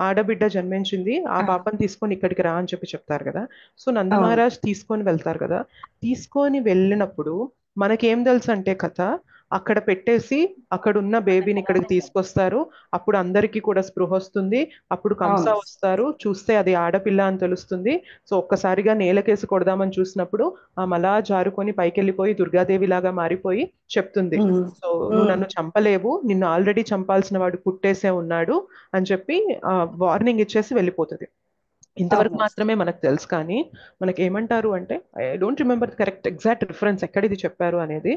[SPEAKER 1] ఆడబిడ్డ జన్మించింది, ఆ పాపని తీసుకొని ఇక్కడికి రా అని చెప్తారు కదా. సో నందమహారాజ్ తీసుకొని వెళ్తారు కదా. తీసుకొని వెళ్ళినప్పుడు మనకేం తెలుసు అంటే కథ, అక్కడ పెట్టేసి అక్కడ ఉన్న బేబీని ఇక్కడికి తీసుకొస్తారు. అప్పుడు అందరికీ కూడా స్పృహ వస్తుంది. అప్పుడు కంస వస్తారు, చూస్తే అది ఆడపిల్ల అని తెలుస్తుంది. సో ఒక్కసారిగా నేలకేసి కొడదామని చూసినప్పుడు ఆమె అలా జారుకొని పైకెళ్ళిపోయి దుర్గాదేవి లాగా మారిపోయి చెప్తుంది, సో నువ్వు నన్ను చంపలేవు, నిన్ను ఆల్రెడీ చంపాల్సిన వాడు పుట్టేసే ఉన్నాడు అని చెప్పి వార్నింగ్ ఇచ్చేసి వెళ్ళిపోతుంది. ఇంతవరకు మాత్రమే మనకు తెలుసు. కానీ మనకి ఏమంటారు అంటే, I don't remember correct exact reference ఎక్కడ ఇది చెప్పారు అనేది,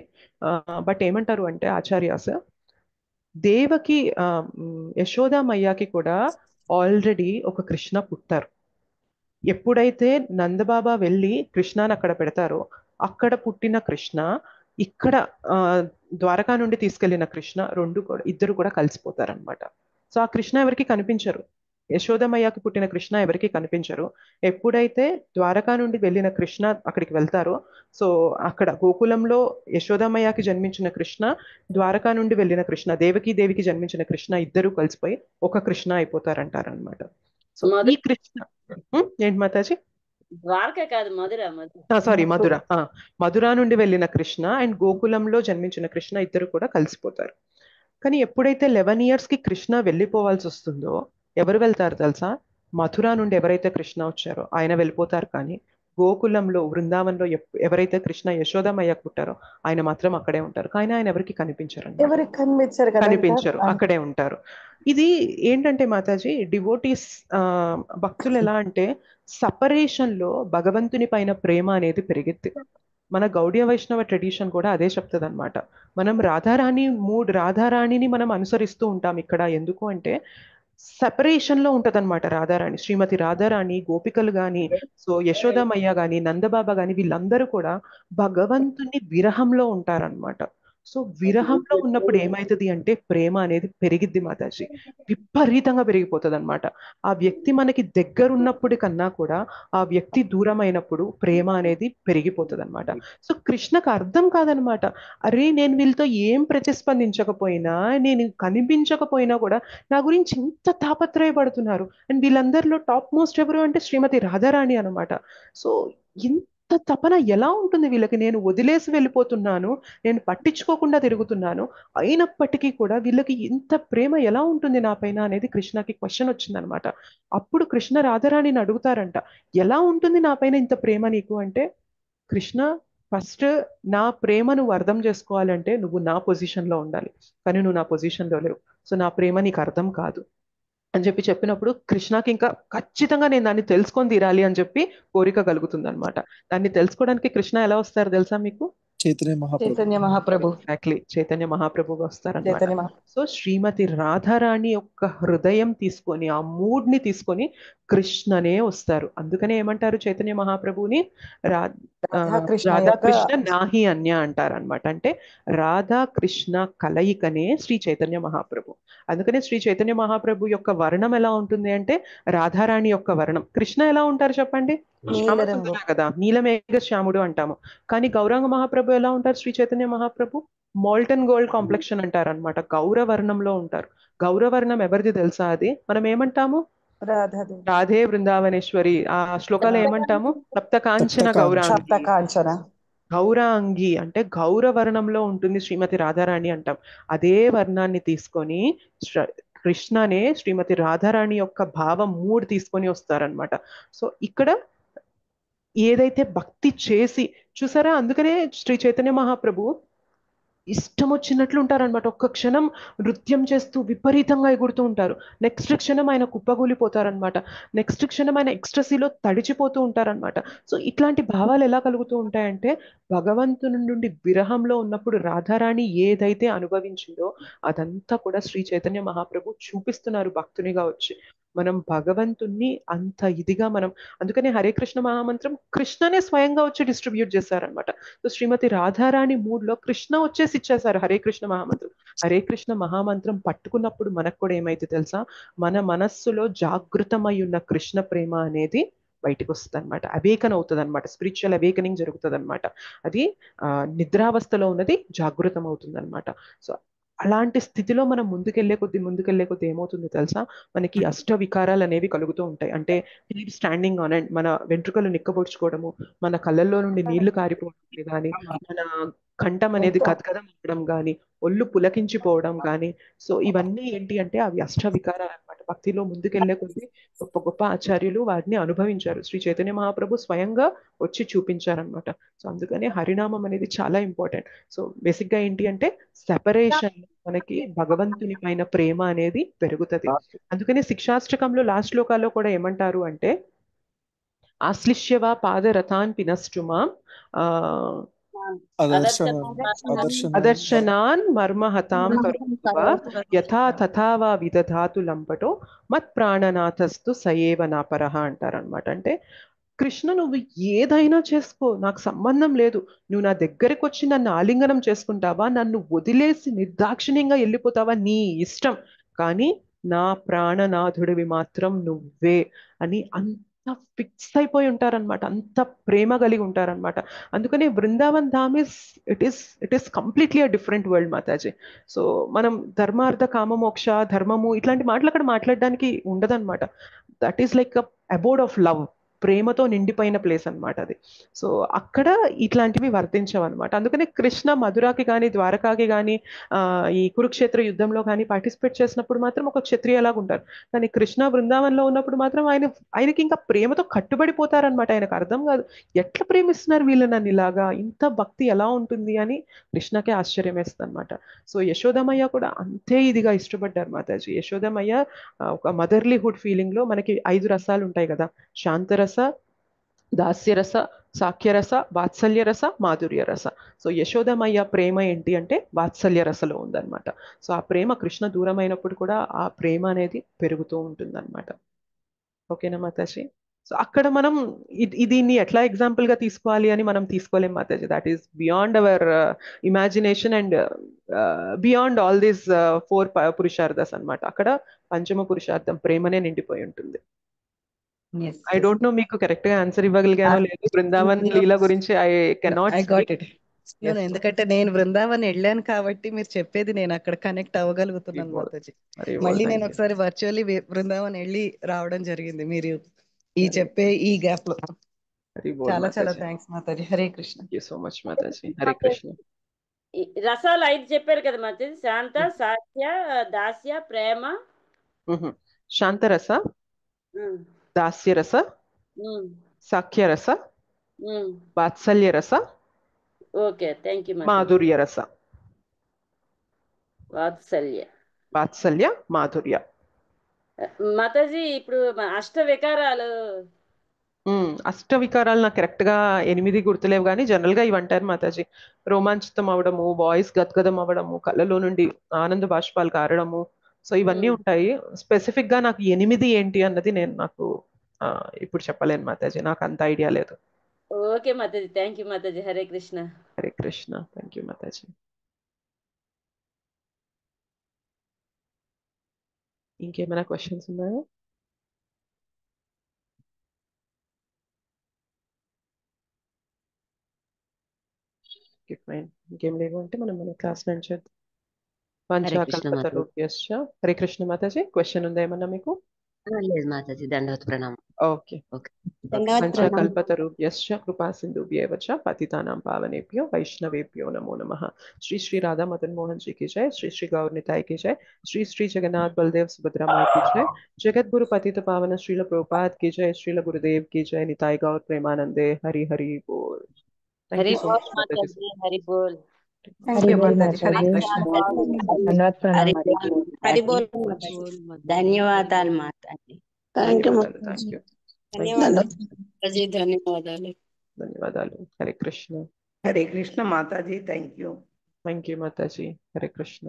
[SPEAKER 1] బట్ ఏమంటారు అంటే ఆచార్యాస్, దేవకి యశోదామయ్యకి కూడా ఆల్రెడీ ఒక కృష్ణ పుట్టారు. ఎప్పుడైతే నందబాబా వెళ్ళి కృష్ణని అక్కడ పెడతారో, అక్కడ పుట్టిన కృష్ణ ఇక్కడ ద్వారకా నుండి తీసుకెళ్లిన కృష్ణ ఇద్దరు కూడా కలిసిపోతారనమాట. సో ఆ కృష్ణ ఎవరికి కనిపించరు, యశోదమయ్యకి పుట్టిన కృష్ణ ఎవరికి కనిపించరు. ఎప్పుడైతే ద్వారకా నుండి వెళ్ళిన కృష్ణ అక్కడికి వెళ్తారో, సో అక్కడ గోకులంలో యశోదమయ్యకి జన్మించిన కృష్ణ, ద్వారకా నుండి వెళ్ళిన కృష్ణ, దేవికి జన్మించిన కృష్ణ ఇద్దరు కలిసిపోయి ఒక కృష్ణ అయిపోతారంటారనమాట. సో ఈ కృష్ణ ఏంటి మాతాజీ,
[SPEAKER 3] ద్వారక కాదు మధుర,
[SPEAKER 1] సారీ మధుర నుండి వెళ్ళిన కృష్ణ అండ్ గోకులంలో జన్మించిన కృష్ణ ఇద్దరు కూడా కలిసిపోతారు. కానీ ఎప్పుడైతే 11 years కి కృష్ణ వెళ్ళిపోవాల్సి వస్తుందో, ఎవరు వెళ్తారు తెలుసా, మథురా నుండి ఎవరైతే కృష్ణ వచ్చారో ఆయన వెళ్ళిపోతారు. కానీ గోకులంలో బృందావన్లో ఎవరైతే కృష్ణ యశోదమయ్యకు పుట్టారో ఆయన మాత్రం అక్కడే ఉంటారు. కానీ ఆయన ఎవరికి కనిపించరు, కనిపించరు, అక్కడే ఉంటారు. ఇది ఏంటంటే మాతాజీ, డివోటీస్ భక్తులు ఎలా అంటే సపరేషన్ లో భగవంతుని పైన ప్రేమ అనేది పెరిగిద్ది. మన గౌడీయ వైష్ణవ ట్రెడిషన్ కూడా అదే చెప్తుంది అనమాట. మనం రాధారాణిని మనం అనుసరిస్తూ ఉంటాం ఇక్కడ. ఎందుకు అంటే సెపరేషన్ లో ఉంటది అనమాట రాధారాణి. శ్రీమతి రాధారాణి, గోపికలు గాని, సో యశోదమయ్య గాని, నందబాబా గాని, వీళ్ళందరూ కూడా భగవంతుని విరహంలో ఉంటారనమాట. సో విరహంలో ఉన్నప్పుడు ఏమైతుంది అంటే ప్రేమ అనేది పెరిగిద్ది మాతాజీ, విపరీతంగా పెరిగిపోతుంది అనమాట. ఆ వ్యక్తి మనకి దగ్గరున్నప్పుడు కన్నా కూడా ఆ వ్యక్తి దూరం అయినప్పుడు ప్రేమ అనేది పెరిగిపోతుంది అనమాట. సో కృష్ణకు అర్థం కాదనమాట, అరే నేను వీళ్ళతో ఏం ప్రతిస్పందించకపోయినా, నేను కనిపించకపోయినా కూడా నా గురించి ఇంత తాపత్రయపడుతున్నారు. అండ్ వీళ్ళందరిలో టాప్ మోస్ట్ ఎవరు అంటే శ్రీమతి రాధారాణి అనమాట. సో ఇంత తపన ఎలా ఉంటుంది వీళ్ళకి, నేను వదిలేసి వెళ్ళిపోతున్నాను, నేను పట్టించుకోకుండా తిరుగుతున్నాను, అయినప్పటికీ కూడా వీళ్ళకి ఇంత ప్రేమ ఎలా ఉంటుంది నా పైన అనేది కృష్ణకి క్వశ్చన్ వచ్చిందనమాట. అప్పుడు కృష్ణ రాధారాణిని అడుగుతారంట, ఎలా ఉంటుంది నా పైన ఇంత ప్రేమ నీకు అంటే, కృష్ణ ఫస్ట్ నా ప్రేమ నువ్వు అర్థం చేసుకోవాలంటే నువ్వు నా పొజిషన్లో ఉండాలి, కానీ నువ్వు నా పొజిషన్లో లేవు. సో నా ప్రేమ నీకు అర్థం కాదు అని చెప్పినప్పుడు కృష్ణకి ఇంకా ఖచ్చితంగా నేను దాన్ని తెలుసుకొని తీరాలి అని చెప్పి కోరిక కలుగుతుంది అనమాట. దాన్ని తెలుసుకోవడానికి కృష్ణ ఎలా వస్తారు తెలుసా మీకు?
[SPEAKER 12] చైతన్య మహాప్రభు.
[SPEAKER 1] ఎగ్జాక్ట్లీ, చైతన్య మహాప్రభుగా వస్తారన్నమాట.
[SPEAKER 12] చైతన్య మహా
[SPEAKER 1] సో శ్రీమతి రాధారాణి యొక్క హృదయం తీసుకొని, ఆ మూడ్ ని తీసుకొని కృష్ణనే వస్తారు. అందుకనే ఏమంటారు చైతన్య మహాప్రభుని రాధాకృష్ణ నాహి అన్య అంటారు అనమాట. అంటే రాధాకృష్ణ కలయికనే శ్రీ చైతన్య మహాప్రభు. అందుకనే శ్రీ చైతన్య మహాప్రభు యొక్క వర్ణం ఎలా ఉంటుంది అంటే రాధారాణి యొక్క వర్ణం. కృష్ణ ఎలా ఉంటారు చెప్పండి? శ్యామసుందర కదా, నీలమేఘ శ్యాముడు అంటాము. కానీ గౌరాంగ మహాప్రభు ఎలా ఉంటారు? Shri Chaitanya Mahaprabhu molten gold complexion అంటారు అనమాట. గౌరవర్ణంలో ఉంటారు. గౌరవర్ణం ఎవరిది తెలుసా? అది మనం ఏమంటాము? రాధే బృందావనేశ్వరి. ఆ శ్లోకాలు ఏమంటాము? సప్త కాంచన గౌరాంగి. గౌరాంగి అంటే గౌరవర్ణంలో ఉంటుంది శ్రీమతి రాధారాణి అంటాం. అదే వర్ణాన్ని తీసుకొని కృష్ణనే శ్రీమతి రాధారాణి యొక్క భావం మూడు తీసుకొని వస్తారనమాట. సో ఇక్కడ ఏదైతే భక్తి చేసి చూసారా, అందుకనే శ్రీ చైతన్య మహాప్రభు ఇష్టం వచ్చినట్లు ఉంటారనమాట. ఒక్క క్షణం నృత్యం చేస్తూ విపరీతంగా ఎగురుతూ ఉంటారు, నెక్స్ట్ క్షణం ఆయన కుప్పగూలిపోతారనమాట, నెక్స్ట్ క్షణం ఆయన ఎక్స్ట్రసీలో తడిచిపోతూ ఉంటారనమాట. సో ఇట్లాంటి భావాలు ఎలా కలుగుతూ ఉంటాయంటే భగవంతుని నుండి విరహంలో ఉన్నప్పుడు రాధారాణి ఏదైతే అనుభవించిందో అదంతా కూడా శ్రీ చైతన్య మహాప్రభు చూపిస్తున్నారు భక్తునిగా వచ్చి. మనం భగవంతుణ్ణి అంత ఇదిగా మనం, అందుకనే హరే కృష్ణ మహామంత్రం కృష్ణనే స్వయంగా వచ్చి డిస్ట్రిబ్యూట్ చేశారనమాట. సో శ్రీమతి రాధారాణి మూడ్లో కృష్ణ వచ్చేసి ఇచ్చేసారు హరే కృష్ణ మహామంత్రం. హరే కృష్ణ మహామంత్రం పట్టుకున్నప్పుడు మనకు కూడా ఏమైతే తెలుసా, మన మనస్సులో జాగృతమై ఉన్న కృష్ణ ప్రేమ అనేది బయటకు వస్తుంది అనమాట. అవేకన్ అవుతుంది అనమాట, స్పిరిచువల్ అవేకనింగ్ జరుగుతుంది అనమాట. అది నిద్రావస్థలో ఉన్నది జాగృతం అవుతుంది అనమాట. సో అలాంటి స్థితిలో మనం ముందుకెళ్లే కొద్ది ఏమవుతుందో తెలుసా, మనకి అష్ట వికారాలు అనేవి కలుగుతూ ఉంటాయి. అంటే స్టాండింగ్ ఆన్ అండ్ మన వెంట్రుకలు నిక్కబొడుచుకోవడము, మన కళ్ళల్లో నుండి నీళ్లు కారిపోవడం కానీ, మన కంఠం అనేది గద్గదం అవ్వడం కానీ, ఒళ్ళు పులకించిపోవడం కానీ. సో ఇవన్నీ ఏంటి అంటే అవి అష్ట వికారాలు అనమాట. భక్తిలో ముందుకెళ్లే కొద్ది గొప్ప గొప్ప ఆచార్యులు వాటిని అనుభవించారు. శ్రీ చైతన్య మహాప్రభు స్వయంగా వచ్చి చూపించారనమాట. సో అందుకనే హరినామం అనేది చాలా ఇంపార్టెంట్. సో బేసిక్ గా ఏంటి అంటే సెపరేషన్, మనకి భగవంతుని పైన ప్రేమ అనేది పెరుగుతుంది. అందుకనే శిక్షాష్టకంలో లాస్ట్ శ్లోకాల్లో కూడా ఏమంటారు అంటే ఆశ్లిష్యవా పాదరథాన్ పినస్టుమా అదర్శనాన్ మర్మహతాం కరుణా యథా తథావా విదధాతు లంపటో మత్ ప్రాణనాథస్తు సయేవ నాపరహ అంటారనమాట. అంటే కృష్ణ నువ్వు ఏదైనా చేసుకో, నాకు సంబంధం లేదు, నువ్వు నా దగ్గరకు వచ్చి నన్ను ఆలింగనం చేసుకుంటావా, నన్ను వదిలేసి నిర్దాక్షిణ్యంగా వెళ్ళిపోతావా, నీ ఇష్టం, కానీ నా ప్రాణనాథుడివి మాత్రం నువ్వే అని అంత ఫిక్స్ అయిపోయి ఉంటారనమాట, అంత ప్రేమ కలిగి ఉంటారనమాట. అందుకనే Vrindavan Dham it is completely a different world Mataji. So మనం ధర్మార్థ కామ మోక్ష ధర్మము ఇట్లాంటి మాటలు అక్కడ మాట్లాడడానికి ఉండదన్నమాట. That is like a అబోర్డ్ of love, ప్రేమతో నిండిపోయిన ప్లేస్ అనమాట అది. సో అక్కడ ఇట్లాంటివి వర్తించవన్నమాట. అందుకనే కృష్ణ మధురాకి కానీ ద్వారకాకి కానీ ఈ కురుక్షేత్ర యుద్ధంలో కానీ పార్టిసిపేట్ చేసినప్పుడు మాత్రం ఒక క్షత్రియలాగా ఉంటారు. కానీ కృష్ణ బృందావనంలో ఉన్నప్పుడు మాత్రం ఆయనకి ఇంకా ప్రేమతో కట్టుబడిపోతారనమాట. ఆయనకు అర్థం కాదు ఎట్లా ప్రేమిస్తున్నారు వీళ్ళు నన్ను ఇలాగా, ఇంత భక్తి ఎలా ఉంటుంది అని కృష్ణకే ఆశ్చర్యం వేస్తుంది అనమాట. సో యశోదమయ్య కూడా అంతే ఇదిగా ఇష్టపడ్డారు మాతాజీ. యశోదమయ్య ఒక మదర్లీహుడ్ ఫీలింగ్ లో మనకి 5 రసాలు ఉంటాయి కదా, శాంతరస, దాస్యరస, సాఖ్యరస, వాత్సల్యరస, మాధుర్యరస. సో యశోదమయ్య ప్రేమ ఏంటి అంటే వాత్సల్య రసలో ఉందన్నమాట. సో ఆ ప్రేమ కృష్ణ దూరం అయినప్పుడు కూడా ఆ ప్రేమ అనేది పెరుగుతూ ఉంటుంది అనమాట. ఓకేనా మాతాజీ? సో అక్కడ మనం దీన్ని ఎట్లా ఎగ్జాంపుల్ గా తీసుకోవాలి అని మనం తీసుకోలేం Mataji. That is beyond our imagination and beyond all these 4 పురుషార్థస్ అనమాట. అక్కడ పంచమ పురుషార్థం ప్రేమనే నిండిపోయి ఉంటుంది. ఐ డోంట్ నో మీకు కరెక్ట్ గా ఆన్సర్ ఇవ్వగలిగానో లేదు బృందావన్ లీల గురించి. ఐ కెనాట్
[SPEAKER 12] ఎందుకంటే నేను బృందావన్ వెళ్ళాను కాబట్టి మీరు చెప్పేది నేను అక్కడ కనెక్ట్ అవ్వగలుగుతున్నాను మాతాజీ. మళ్ళీ నేను ఒకసారి వర్చువల్లీ బృందావన్ వెళ్ళి రావడం జరిగింది మీరు ఈ చెప్పే ఈ గ్యాప్ లో. చాలా చాలా thanks Mataji. Hare Krishna.
[SPEAKER 1] Thank you so much Mataji. Hare Krishna.
[SPEAKER 3] రసాలు 5 చెప్పారు కదా మాతాజీ, శాంత, సాఖ్య, దాస్య, ప్రేమ.
[SPEAKER 1] శాంతరస, దాస్యరస, సాఖ్యరస, వాత్సల్యరస,
[SPEAKER 3] ఓకే, థ్యాంక్ యూ మాతాజీ.
[SPEAKER 1] మాధుర్య రస.
[SPEAKER 3] వాత్సల్య.
[SPEAKER 1] వాత్సల్య, మాధుర్య.
[SPEAKER 3] మాతాజీ ఇప్పుడు అష్ట వికారాలు.
[SPEAKER 1] అష్ట వికారాలు నాకు కరెక్ట్ గా 8 గుర్తులేవు, కానీ జనరల్ గా ఇవి అంటారు మాతాజీ. రోమాంచితం అవ్వడము, వాయిస్ గద్గదం అవ్వడము, కళ్ళలో నుండి ఆనంద బాష్పాలు కారడము, సో ఇవన్నీ ఉంటాయి. స్పెసిఫిక్ గా నాకు 8 ఏంటి అన్నది నాకు ఇప్పుడు చెప్పలేను మాతాజీ, నాకు అంత ఐడియా లేదు.
[SPEAKER 3] Okay Mataji, thank you Mataji. Hare Krishna.
[SPEAKER 1] Hare Krishna. Thank you Mataji. ఇంకేమైనా క్వశ్చన్స్ ఉన్నాయా? ఇంకేం లేవు అంటే మనం మన క్లాస్ నడిచేద్దాం. పంచాకల్పతరుభ్యశ్చ. హరే కృష్ణ మాతాజీ. క్వశ్చన్ ఉందా ఏమన్నా మీకు?
[SPEAKER 13] లేదు మాతాజీ, దండవత్ ప్రణామం.
[SPEAKER 1] ఓకే. పంచాకల్పతరుభ్యశ్చ కృపా సింధుభ్యేవ చ పతితానాం పావనేభ్యో వైష్ణవేభ్యో నమో నమః. శ్రీ శ్రీ రాधा मदन मोहन जी की जय. श्री श्री गौर निताय की जय. श्री श्री जगन्नाथ बलदेव सुभद्रा माई की जय. जगत गुरु पतित पावन श्रील प्रभुपाद की जय. श्रील गुरुदेव की जय. निताय गौर प्रेमानंदे. हरि हरि बोल. थैंक यू सो मच माताजी.
[SPEAKER 3] हरि बोल.
[SPEAKER 2] हरि बोल माताजी. धन्यवाद प्रणाम.
[SPEAKER 4] హరి బోల్. ధన్యవాదాలు మాతాజీ.
[SPEAKER 1] Thank you.
[SPEAKER 10] ధన్యవాదాలు.
[SPEAKER 1] ధన్యవాదాలు. Hare Krishna.
[SPEAKER 5] Hare Krishna Mataji. Thank you.
[SPEAKER 1] Thank you Mataji. Hare Krishna.